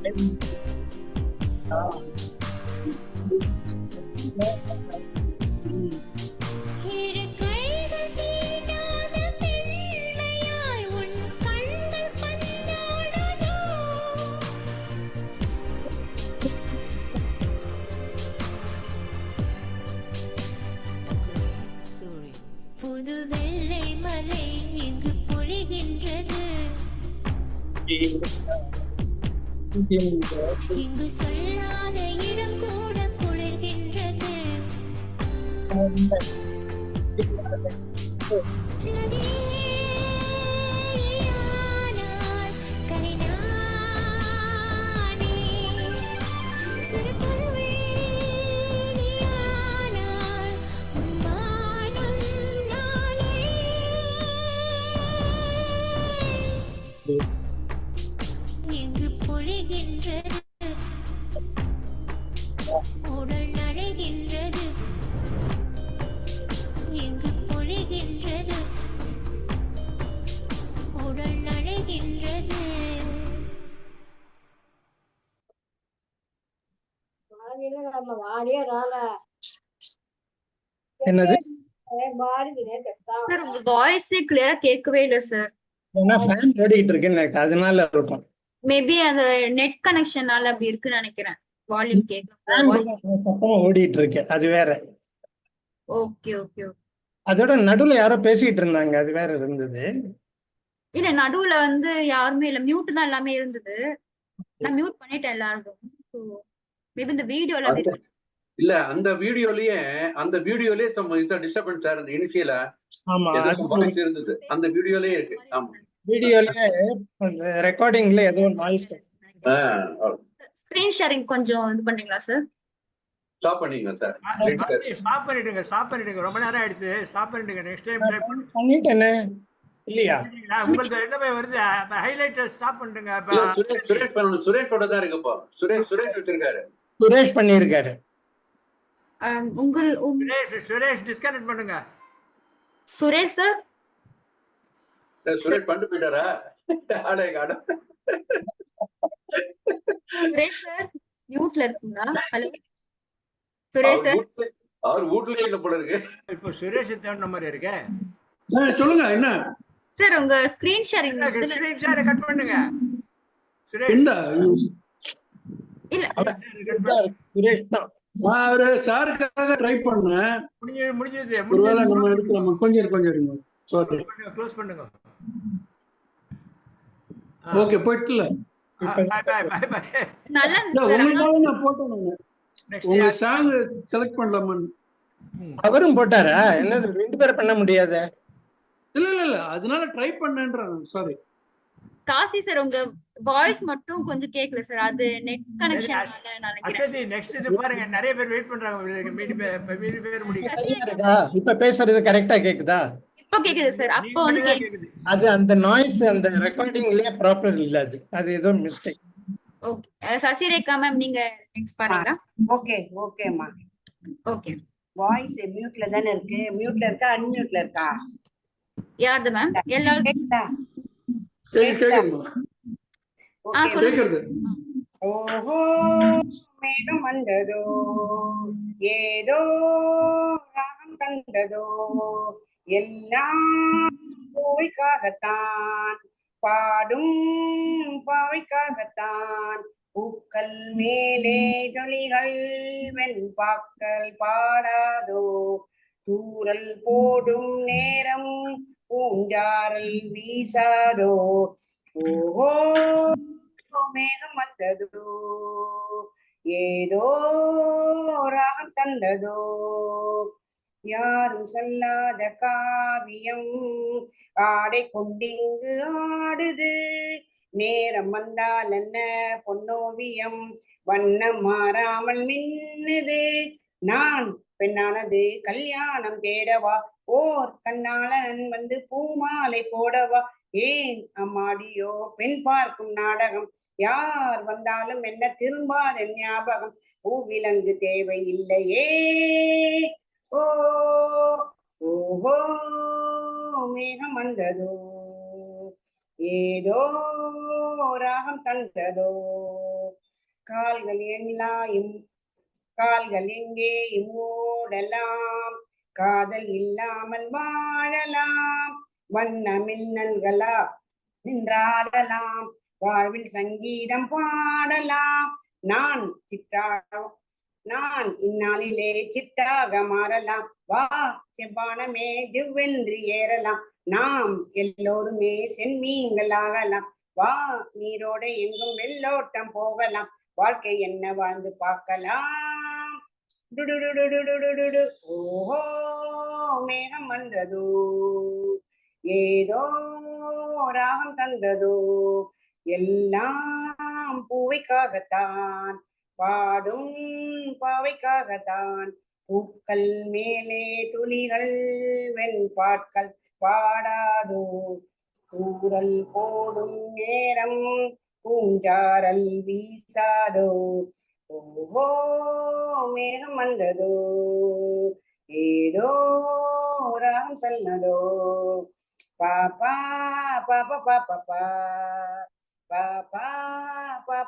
இரு கைகள் தீண்டாத பெண்மையாய் உன் கண்கள் பந்தாடுதோ புது வெள்ளை மலை இங்கு பொழிகின்றது இங்கு சொல்லாத இடம் கூட குளிர்கின்றது நதியானால் கரைநானே சிறு புல்வெளியானால் உன் வானம் நானே இங்கு பொழிகின்றது உடல் நனைகின்றது இங்கு பொழிகின்றது உடல் நனைகின்றது நம்ம வாடியே என்னது சார் உங்க வாய்ஸே கிளியரா கேட்கவே இல்லை சார். ஏன்னா ஃபேன் ஓடிட்டு இருக்குன்னு எனக்கு அதனால இருக்கும். மேபி அந்த நெட் கனெக்ஷனால அப்படி இருக்குன்னு நினைக்கிறேன். வால்யூம் கேட்கணும். சத்தம் ஓடிட்டு இருக்கு, அது வேற. Okay okay okay. அதோட நடுவுல யாரோ பேசிட்டு இருந்தாங்க, அது வேற இருந்தது. இல்ல நடுவுல வந்து யாருமே இல்ல, மியூட் தான் எல்லாமே இருந்தது. நான் மியூட் பண்ணிட்டேன் எல்லாருக்கும். மேபி இந்த வீடியோல இல்ல அந்த வீடியோலயே டிஸ்டர்பன்ஸ் இருந்தது இனிஷியலா. ஆமா, வாய்ஸ் இருந்தது அந்த வீடியோலயே இருக்கு. ஆமா, வீடியோலயே அந்த ரெக்கார்டிங்ல ஏதோ நாய்ஸ். ஸ்கிரீன் ஷேரிங் கொஞ்சம் இது பண்றீங்களா சார்? ஸ்டாப் பண்ணிடுங்க சார். ஸ்டாப் பண்ணிடுங்க. ரொம்ப நேரம் ஆயிடுச்சு. ஸ்டாப் பண்ணிடுங்க. நெக்ஸ்ட் டைம் ட்ரை பண்ணிட்டேனே இல்லையா? உங்களுக்கு என்னமே வருது, ஹைலைட் ஸ்டாப் பண்ணுங்க. சுரேஷோட தான் இருக்கு இப்போ. சுரேஷ் வச்சிருக்காரு. சுரேஷ் பண்ணிருக்காரு. சுரேஷ் டிஸ்கனெக்ட் பண்ணுங்க. சுரேஷ் சார் சுரேஷ் பண்ணிட்டு போயிட்டாரா? சுரேஷ் சார் மியூட்ல இருக்குங்களா? Hello Suresh sir. அவர் வீட்லயே இல்ல போல இருக்கு. இப்போ சுரேஷ் தேவன மாதிரி இருக்கு. சொல்லுங்க என்ன சார் உங்க ஸ்கிரீன் ஷேரிங் கட் பண்ணுங்க. சுரேஷ் இந்த இல்ல சுரேஷ் தான். நான் சாருக்காக ட்ரை பண்ணேன். முடிஞ்சது. ஒருவேளை நம்ம எடுக்கலாமா? கொஞ்சம் இருங்க. சாரி, க்ளோஸ் பண்ணுங்க. ஓகே, போயிட்டுல. Bye bye. நல்லா உங்களுக்காக நான் போட்டேன். உங்க சாங் செலக்ட் பண்ணலாமா? அவரும் போட்டாரா? என்னது ரெண்டு பேரும் பண்ண முடியாத? இல்ல அதனால ட்ரை பண்ணேன்றாங்க. சாரி காசி சார், உங்க வாய்ஸ் மட்டும் கொஞ்சம் கேக்கல சார். அது நெட் கனெக்ஷனால நினைக்கிறேன். நெக்ஸ்ட் இது பாருங்க, நிறைய பேர் வெயிட் பண்றாங்க. மீதி பேர் முடிங்க. இப்ப பேசுறது கரெக்ட்டா கேக்குதா? இப்போ கேக்குது சார். அப்போ வந்து கேக்குது. அது அந்த நாய்ஸ் அந்த ரெக்கார்டிங்லயே ப்ராப்பர் இல்ல. அது ஏதோ மிஸ்டேக். ஓகே, சசிரேகா மேம் நீங்க நெக்ஸ்ட் பாருங்க. ஓகேம்மா. ஓகே, வாய்ஸ் மியூட்ல தானே இருக்கு. மியூட்ல இருக்கா அன்மியூட்ல இருக்கா? யாரது மேம்? எல்லாரும் கேக்குதா? கேக்குது. ஓஹோ மேகம் வந்ததோ, ஏதோ ராகம் கண்டதோ, எல்லாம் பூவைக்காகத்தான், பாடும் பாவைக்காகத்தான். பூக்கள் மேலே ஜொலிகள் வெண்பாக்கள் பாடாதோ, தூரல் போடும் நேரம் பூஞ்சாரல் வீசாதோ. ஓஹோ மேகம் வந்ததோ, ஏதோ ராகம் தந்ததோ, யாரும் சொல்லாத காவியம் ஆடை கொண்டிங்கு ஆடுது. நேரம் வந்தால் என்ன பொன்னோவியம் வண்ணம் மாறாமல் மின்னுது. நான் பெண்ணானது கல்யாணம் தேடவா, ஓர் கண்ணாளன் வந்து பூமாலை போடவா. ஏன் அம்மாடியோ பெண் பார்க்கும் நாடகம், யார் வந்தாலும் என்ன திரும்பாத ஞாபகம். பூவிலங்கு தேவை இல்லையே. ஓ ஓஹோ மேகம் வந்ததோ, ஏதோ ராகம் தந்ததோ. கால்கள் எல்லாம் கால்கள் எங்கே இம்மோடலாம் காதல் இல்லாமல் வாழலாம் வண்ண மின்னல்களா நின்றாடலாம் வாழ்வில் சங்கீதம் பாடலாம் நான் இந்நாளிலே சிட்டாக மாறலாம் வா செவ்வானமே ஜிவ்வென்று ஏறலாம் நாம் எல்லோருமே செம்மீன்களாகலாம் வா நீரோட எங்கும் வெள்ளோட்டம் போகலாம் வாழ்க்கை என்ன வாழ்ந்து பார்க்கலாம் ஓஹோ மேகம் வந்ததோ ஏதோ ராகம் தந்ததோ எல்லாம் பூவைக்காகத்தான் பாடும் பாவைக்காகத்தான் பூக்கள் மேலே துளிகள் வெண்பாட்கள் பாடாதோ தூரல் போடும் நேரம் பூஞ்சாரல் வீசாதோ ஓஹோ மேகம் வந்ததோ ஏதோ ராகம் சொன்னதோ பாப்பா பாப்பா பாப்பா பாப்பா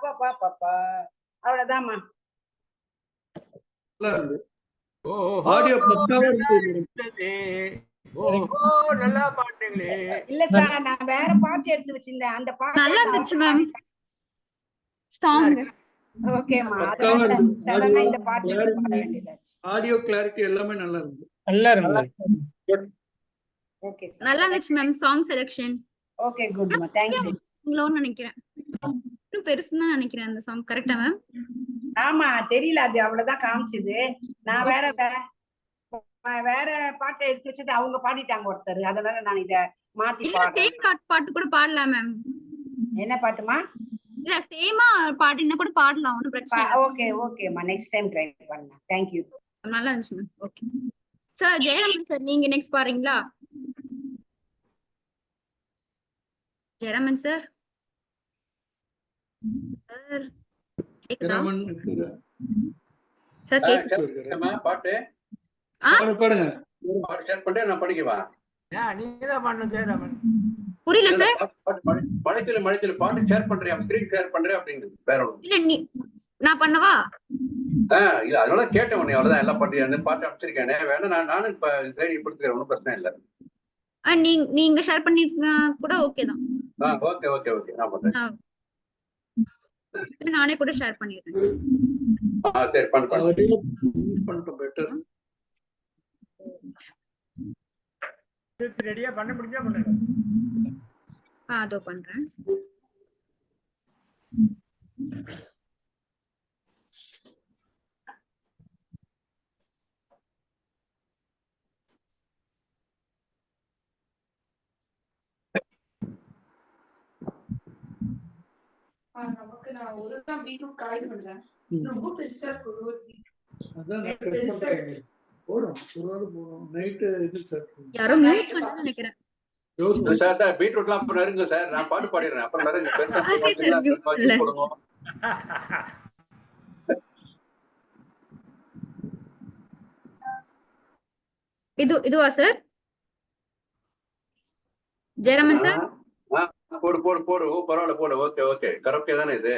பாப்பா பாப்பா அவ்வளவுதாம்மா. ஆடியோ நல்லா பாட்டுங்களே. இல்ல சார், நான் வேற பாட்டு எடுத்து வச்சிருந்தேன். அந்த பாட்டு நல்லா இருந்துச்சு மேம் சாங். ஓகேமா, அதனால சடனா இந்த பாட்டு எடுத்து பாட வேண்டியதாச்சு. ஆடியோ கிளாரிட்டி எல்லாமே நல்லா இருந்துச்சு. நல்லா இருந்தது. ஓகே சார், நல்லா இருந்துச்சு மேம் சாங் செலக்ஷன். ஓகே குட்மா, தேங்க் யூ. உங்களோன்னு நினைக்கிறேன், இன்னும் பெருசுதான் நினைக்கிறேன் அந்த சாங். கரெக்டா மேம்? ஆமா, தெரியல, அது அவ்வளவுதான் காமிச்சது. நான் வேற பாட்டை எடுத்து வச்சது அவங்க பாடிட்டாங்க ஒருத்தர், அதனால நான் இத மாத்தி சேம் பாட்டு கூட பாடலாம் மேம். என்ன பாட்டுமா? இல்ல சேமா பாட்டுன்னா கூட பாடலாம், ஒன்னும் பிரச்சனை இல்ல. ஓகே ஓகேமா, நெக்ஸ்ட் டைம் ட்ரை பண்ணலாம். Thank you. நல்லா இருந்துச்சு ma'am. Okay sir, Jayaraman sir நீங்க நெக்ஸ்ட் பாடுறீங்களா? ஜெயராமன் சார் சார் கேக்குதா? சார் கேக்குதா? பாட்டு பாடுங்க. பாட்டு ஷேர் பண்ணிட்டு நான் படிக்கவா? நீங்க தான் பண்ணணும் ஜெயராமன். புரியல சார். மழைத்துல பாட்டு ஷேர் பண்றியா, ஸ்கிரீன் ஷேர் பண்றியா அப்படிங்கிறது வேற ஒண்ணு இல்ல. நான் பண்ணவா? இல்ல, அதனால கேட்டேன் உன்னை. அவ்வளவுதான், எல்லாம் பாட்டு பாட்டு அமைச்சிருக்கேன். வேணா நானும் இப்ப தேடி கொடுத்துக்கிறேன், ஒன்றும் பிரச்சனை இல்லை. நீங்க ஷேர் பண்ணிருந்தா கூட ஓகே தான். ஓகே ஓகே ஓகே, நான் பண்றேன். நானே கூட ஷேர் பண்ணிடுறேன். சரி, பண்ணிட்டோம். பெட்டர். ரெடியா பண்ண முடிஞ்சா பண்ணுங்க. அதோ பண்றேன். நமக்கு நான் ஒரு தான் பீட்ரூட் காய் பண்றேன். ரொம்ப பெருசா இருக்கு. அதான் பெருசா போறோம். நைட் இது சார். யாரோ மியூட் பண்ண நினைக்கிறேன். சார் பீட்ரூட்லாம் அப்புறம் நறுங்க சார், நான் பாட்டு பாடிடுறேன். அப்புறம் நறுங்க. இதுவா சார்? ஜெயராமன் சார் போடு போடு போடு. பரவாயில்ல, போடு. ஓகே ஓகே, கரெக்டே தானே இது?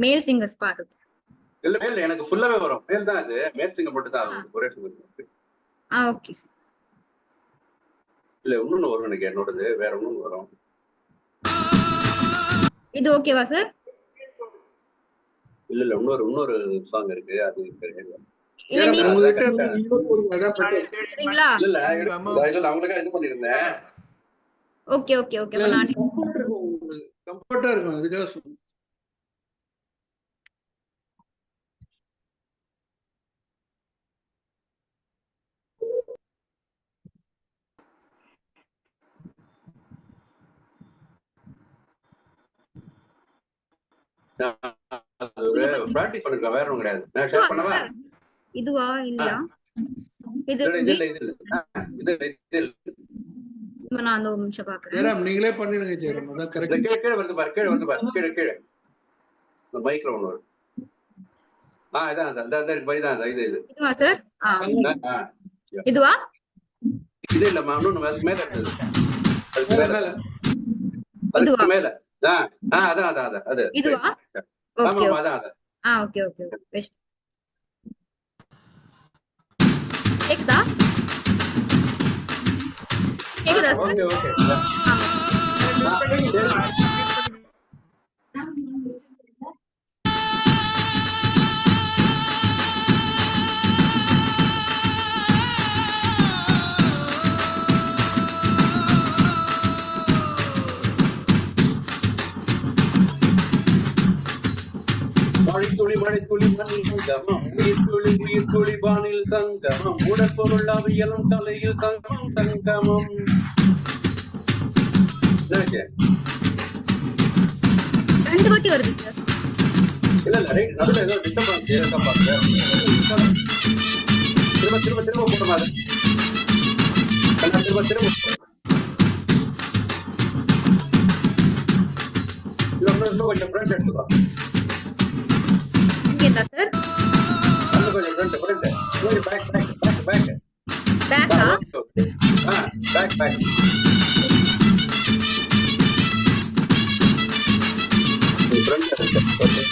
மேல் சிங்கர்ஸ் பாட்டு இல்ல மேல் எனக்கு ஃபுல்லாவே வரும். மேல் தான் இது, மேல் சிங்கர் மட்டும் தான் ஒரே சிங்கர். ஓகே இல்ல, இன்னொன்னு வரும் எனக்கு, என்னோடது வேற ஒண்ணு வரும். இது ஓகேவா சார்? இல்ல இன்னொரு சாங் இருக்கு, அது தெரியல. அவங்களுக்காக இது பண்ணிருந்தேன். ஓகே ஓகே ஓகே, நான் கம்ஃபர்ட்டா இருக்கும் அதுக்காக சொல்றேன். பிராக்டிஸ் பண்ணிருக்கேன், வேற ஒண்ணும் கிடையாது. நான் ஷேர் பண்ணவா? இதுவா இல்லையா? இது நான் அந்த ஒரு நிமிஷம் பாக்குறேன். ஜெயராம் நீங்களே பண்ணிடுங்க ஜெயராம், அதான் கரெக்ட். கீழ வருது பாரு, கீழ வருது பாரு, கீழ இந்த மைக்ல ஒண்ணு வரும். இதான் அந்த பை தான் இது. இதுவா சார்? இதுவா? இது இல்ல, இன்னொன்னு மேல இருக்குது. இதுவா? மேல அதான் அது இதுவா? ஆமா ஓகே அதான் அதான். Okay okay okay. கேக்குதா கேக்குதா சார்? Okay okay. மழைத்துளி மழைத்துளி மண்ணில் சங்கமம், உயிர்த்துளி உயிர்த்துளி வானில் சங்கமம், உடற்பொருள் அவியலும் தலையில் சங்கமம் சங்கமம். ரெண்டு வாட்டி வருது சார். இல்ல நடுவில் ஏதோ டிஸ்டர்பன்ஸ் இருக்கா பாருங்க. திரும்ப திரும்ப திரும்ப போட்ட மாதிரி திரும்ப திரும்ப கொஞ்சம் ஃப்ரெண்ட் எடுத்துக்கோ. இங்கேதா சார்? கொஞ்சம் front back back back back பேக்கா? Back back front okay.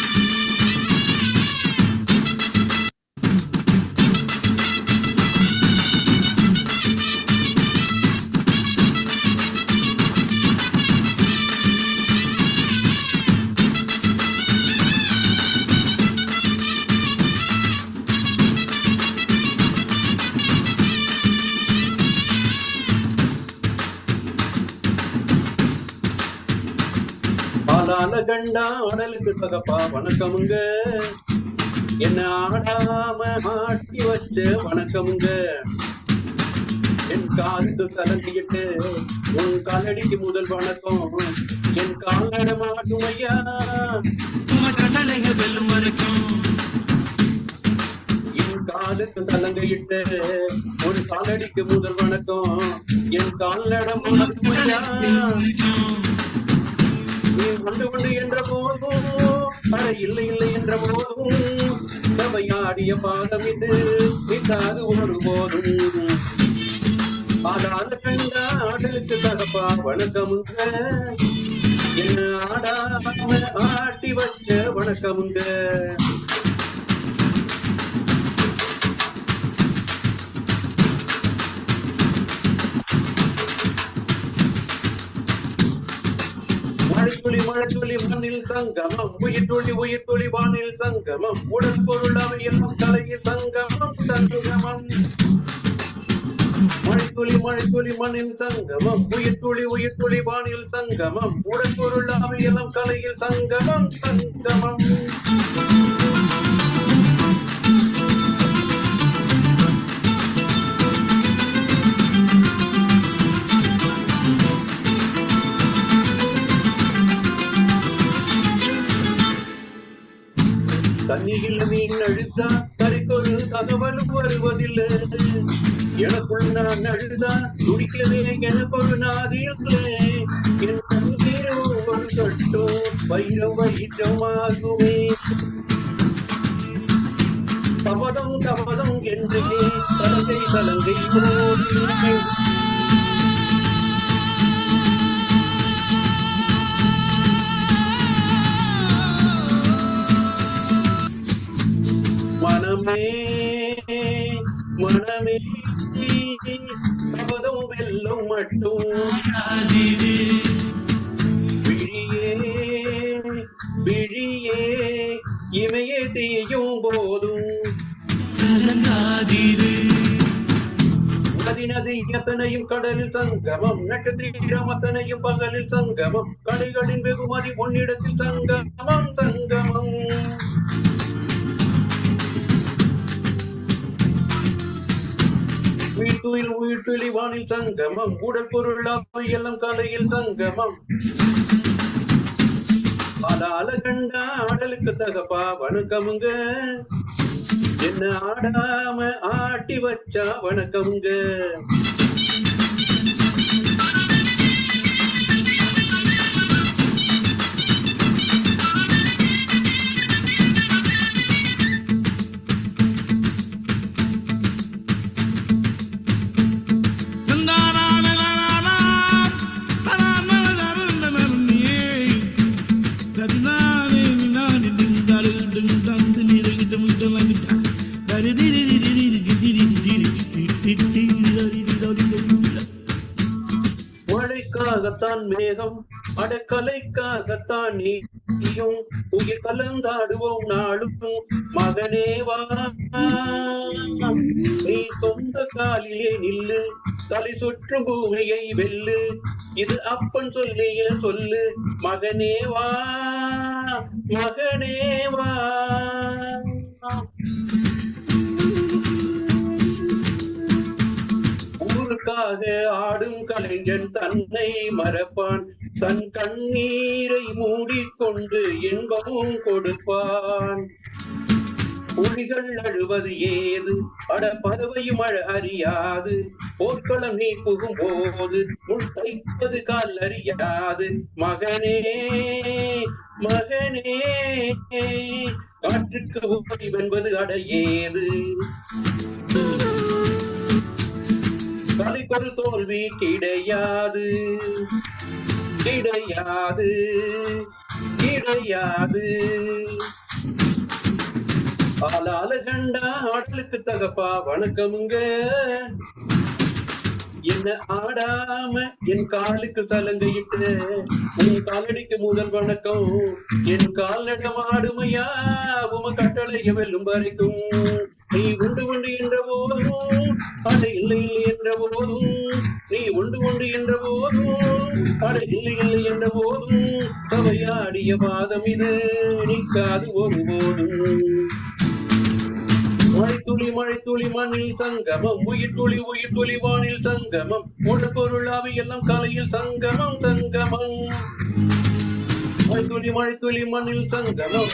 ஆளால கண்டா அடலுக்கு தகப்பா வணக்கமுங்க, என்ன ஆடாம ஆட்டி வச்ச வணக்கமுங்க, என் காலுக்கு கலந்திட்டு உன் காலடிக்கு முதல் வணக்கம், என் காலட மாட்டும் ஐயா வெல்லும் வரைக்கும், என் காலுக்கு கலங்கையிட்டு உன் காலடிக்கு முதல் வணக்கம், என் காலட மாட்டும் ஐயா, நீ கொண்டு கொண்டு என்ற போதும் அட இல்லை இல்லை என்ற போதும் சபையாடிய பாதம் இது நிற்காது ஒரு போதும், ஆடாத கண்டா ஆடலுக்கு தகப்பா வணக்கமுங்க, என்ன ஆடாம ஆட்டி வச்ச வணக்கமுங்க. மழைத்துளி மழைத்துளி மண்ணில் சங்கமம், உயிர்த்துளி உயிர்த்துளி வானில் சங்கமம், உடல் பொருள் அவையெல்லாம் தலையில் சங்கமம் சங்கமம். மழைத்துளி மழைத்துளி மண்ணில் சங்கமம், உயிர்த்துளி உயிர்த்துளி வானில் சங்கமம், உடல் பொருள் அவையெல்லாம் தலையில் சங்கமம் சங்கமம். தண்ணியில் மீன் அழுதா கரைக்கொரு தகவலும் வருவதில்லை, எனக்குள் நான் அழுதா துடிக்கவே எனக்கொரு நாதி இல்லை, என் கண்ணீர் ஒரு கட்டும் வைரம் வைரமாகுமே, தவதம் தவதம் என்று தலங்கை தலங்கை போடு மனமே மனமே சபதம் வெல்லும் மட்டும், விழியே விழியே இமையே தீயும் போதும், நதி எத்தனையும் கடலில் சங்கமம், நட்சத்திரம் அத்தனையும் பகலில் சங்கமம், கடைகளின் வெகுமதி பொன்னிடத்தில் சங்கமம் சங்கமம். உயிர்த்துயில் உயிர்த்துளி வானில் சங்கமம், உடல் பொருள் எல்லாம் கலையில் சங்கமம், ஆளால கண்டா ஆடலுக்கு தகப்பா வணக்கமுங்க, என்ன ஆடாம ஆட்டி வச்சா வணக்கமுங்க. மழைக்காகத்தான் மேகம் அடக்கலைக்காகத்தான் நீயும் உயிர் கலந்தாடுவோம் நாளும் மகனேவா நீ சொந்த காலிலே நில்லு தலை சுற்றும் பூமியை வெல்லு இது அப்பன் சொல்லிய சொல்லு மகனேவா மகனேவா ஊருக்காக ஆடும் கலைஞன் தன்னை மறப்பான் தன் கண்ணீரை மூடிக்கொண்டு இன்பமும் கொடுப்பான் புலிகள் அழுவது ஏது அட பறவையும் அழ அறியாது போர்க்களம் நீ புகும் போது முள் தைப்பது கால் அறியாது மகனே மகனே காற்றுக்கு ஓடி வென்பது அட ஏது தலைக்கொரு தோல்வி கிடையாது கிடையாது கிடையாது ஆளால கண்டா ஆட்டலுக்கு தகப்பா வணக்கமுங்க என்ன ஆடாம என் காலுக்கு சலங்கையிட்டு உன் காலடிக்கு முதல் வணக்கம் என் கால்நடம் ஆடுமையா உம கட்டளைய வெல்லும் வரைக்கும் நீ உண்டு உண்டு என்ற போதும் அட இல்லை இல்லை என்ற போதும் நீ உண்டு உண்டு என்ற போதும் அட இல்லை இல்லை என்ற போதும் சபையாடிய பாதம் இது நிற்காது ஒருபோதும் மழை துளி மண்ணில் சங்கமம் உயிர் துளி வானில் சங்கமம் உடல் பொருள் அவை எல்லாம் கலையில் சங்கமம் சங்கமம் மழை துளி மண்ணில் சங்கமம்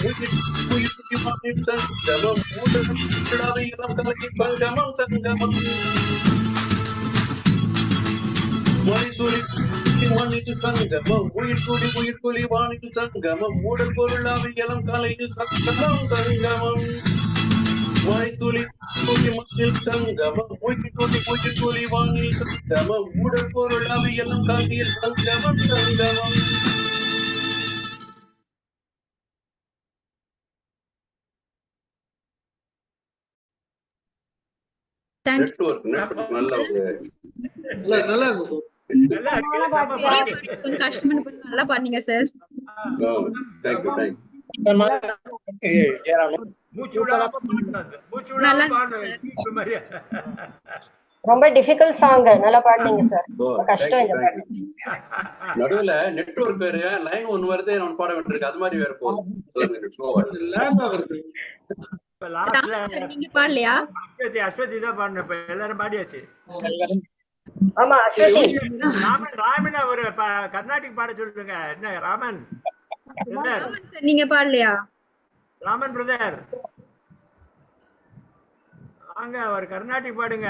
உயிர் துளி மண்ணில் சங்கமம் உடல் பொருள் அவை எல்லாம் கலையில் சங்கமம் சங்கமம் மழை துளி மண்ணில் சங்கமம் உயிர் துளி வானில் சங்கமம் உடல் பொருள் அவை எல்லாம் கலையில் சங்கமம் சங்கமம் மழைத்துளி மண்ணில் சங்கமம் துளி வானில் சங்கமம் உடல் பொருள் அவை எல்லாம் காந்தியில் சங்கமம் சங்கமம் நல்லா பண்ணீங்க சார். ரொம்ப டிஃபிகல்ட் சாங், நல்லா பாடுனீங்க சார். கஷ்டம் இந்த பாட்டு. நடுவுல நெட்வொர்க் பேரு லைன் ஒன்னு வருது நான் பாட விட்டுருக்கு, அது மாதிரி வேற போகுது. நீங்க பாடலையா? அஸ்வதி தான் பாடுன, எல்லாரும் பாடியாச்சு. ஆமா அஸ்வதி. ராமன் ஒரு கர்நாடிக் பாட சொல்லுங்க. என்ன ராமன் நீங்க பாடலையா? ராமன் பிரதர் வாங்க, ஒரு கர்நாடிக் பாடுங்க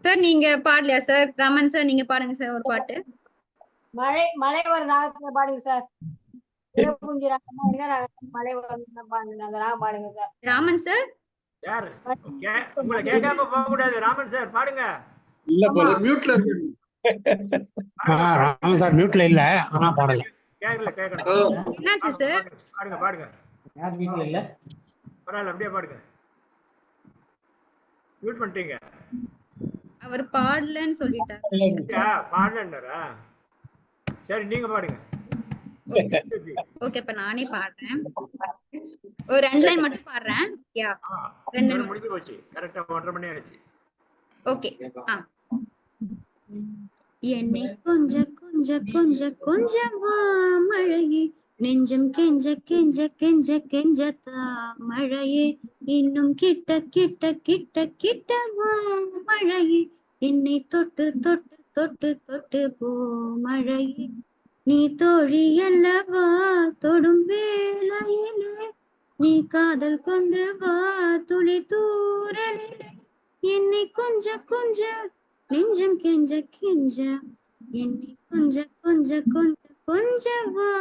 சார். நீங்க பாடலையா சார்? ராமன் சார் நீங்க பாடுங்க சார் ஒரு பாட்டு. மழை ஒரு ராகத்துல பாடுங்க சார். மழை பாடுங்க சார். ராமன் சார் யார் உங்களை கேட்காம போக கூடாது. ராமன் சார் பாடுங்க. இல்ல போல மியூட்ல இருக்கு. ராமன் சார் மியூட்ல இல்ல, ஆனா பாடல. கேக்கணும். என்னாச்சு சார்? பாடுங்க பாடுங்க. யார் வீட்ல இல்ல? பரவாயில்ல, அப்படியே பாடுங்க. மியூட் பண்ணிட்டீங்க. அவர் பாடலன்னு சொல்லிட்டாரு. பாடலன்றா? சரி நீங்க பாடுங்க. ஓகே, இப்ப நானே பாடுறேன். ஒரு 2 லைன் மட்டும் பாடுறேன். யா 2 லைன் முடிஞ்சு போச்சு. கரெக்ட்டா 1:30 மணி ஆச்சு. ஓகே. என்னை கொஞ்ச கொஞ்ச கொஞ்ச கொஞ்சமா மழையே, நெஞ்சம் கெஞ்ச கெஞ்ச கெஞ்ச கெஞ்சத்தா மழையே, இன்னும் கிட்ட கிட்ட கிட்ட கிட்ட வா மழையே, என்னை தொட்டு தொட்டு தொட்டு தொட்டு போ மழையே, நீ தோழி அல்லவா தொடும் வேளையிலே, நீ காதல் கொண்டு வா துளி தூரலிலே, என்னை கொஞ்ச கொஞ்ச நெஞ்சம் கெஞ்ச கெஞ்ச, என்னை கொஞ்ச கொஞ்ச கொஞ்ச கொஞ்ச வா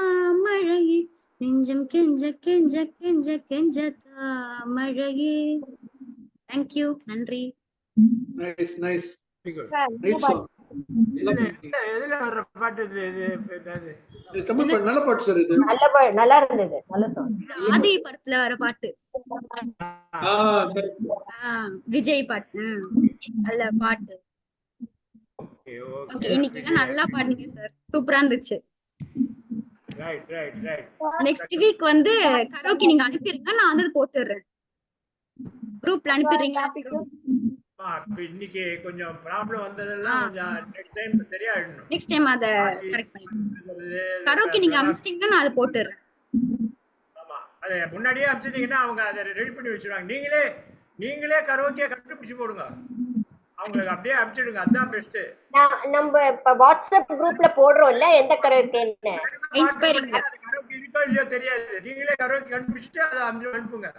மழையே, நெஞ்சம் கெஞ்ச கெஞ்ச கெஞ்ச கெஞ்சத்தா மழையே. தேங்க்யூ, நன்றி. Nice nice. எதுல வர்ற பாட்டு இது தமிழ் பாட்டு நல்ல பாட்டு சார் இது. நல்லா இருந்தது. நல்ல சாங். ஆதி படத்துல வர பாட்டு. விஜய் பாட்டு. நல்ல பாட்டு. ஓகே, இன்னைக்கு நல்லா பாடுனீங்க சார். சூப்பரா இருந்துச்சு. நெக்ஸ்ட் வீக் வந்து கரோக்கி நீங்க அனுப்பிருங்க, நான் வந்து போட்டுறேன். குரூப்ல அனுப்பிடுறீங்களா? இன்னைக்கு கொஞ்சம் ப்ராப்ளம் வந்ததெல்லாம் கொஞ்சம் நெக்ஸ்ட் டைம் சரியாயிடணும். நெக்ஸ்ட் டைம் அத கரெக்ட் பண்ணிடுறேன். கரோக்கி நீங்க அனுப்பிச்சிட்டீங்கன்னா நான் அதை போட்டுறேன். ஆமா, அதை முன்னாடியே அனுப்பிச்சிட்டீங்கன்னா அவங்க அதை ரெடி பண்ணி வச்சிருவாங்க. நீங்களே கரோக்கியை கண்டுபிடிச்சு போடுங்க, அவங்களுக்கு அப்படியே அனுப்பிச்சிடுங்க. அதுதான் பெஸ்ட். நம்ம இப்ப வாட்ஸ்அப் குரூப்ல போடுறோம்ல, எந்த கரோக்கின்னு இன்ஸ்பைரிங் கரோக்கி இருக்கோ இல்லையோ தெரியாது, நீங்களே கரோக்கி கண்டுபிடிச்சிட்டு அதை அனுப்புங்க.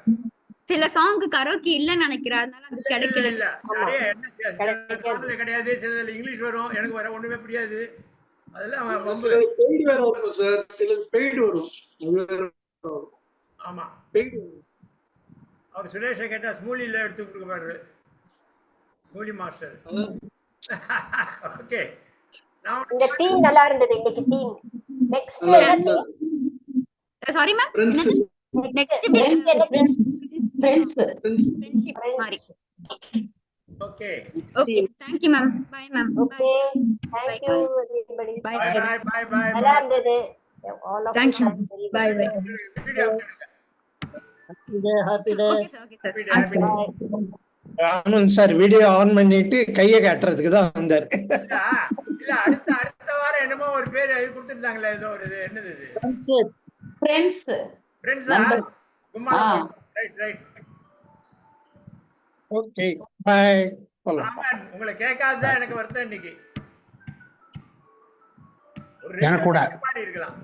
சில சாங் கரோக்கி இல்லன்னு நினைக்கிறேன், அதனால அது கிடைக்கல. இல்ல நிறைய என்ன கிடையாது, சில இங்கிலீஷ் வரும், எனக்கு வர ஒண்ணுமே புரியாது. அதெல்லாம் பெய்டு வேற வரும் சார், சில பெய்டு வரும். ஆமா, பெய்டு. அவர் சுரேஷை கேட்டா ஸ்மூலில எடுத்து கொடுக்க பாரு, ஸ்மூலி மாஸ்டர். ஓகே, இந்த டீம் நல்லா இருந்தது இன்னைக்கு. Team next sorry ma'am, next friendship மாதிரி. Okay okay, thank you ma'am. Bye ma'am. Okay, thank you everybody. Bye bye bye. நல்லா இருந்தது. All of thank you. Bye bye. Happy day. Okay sir, okay. Anand sir video on பண்ணிட்டு கையை காட்டுறதுக்கு தான் வந்தார். இல்ல அடுத்த வாரம் என்னமோ ஒரு பேர் அது கொடுத்துட்டாங்களே, ஏதோ ஒரு இது என்னது இது? ஃப்ரெண்ட்ஸ். ரைட். Okay, bye. உங்களை கேட்காததான் எனக்கு வருத்தம். இன்னைக்கு எனக்கு கூட பாடி இருக்கலாம்.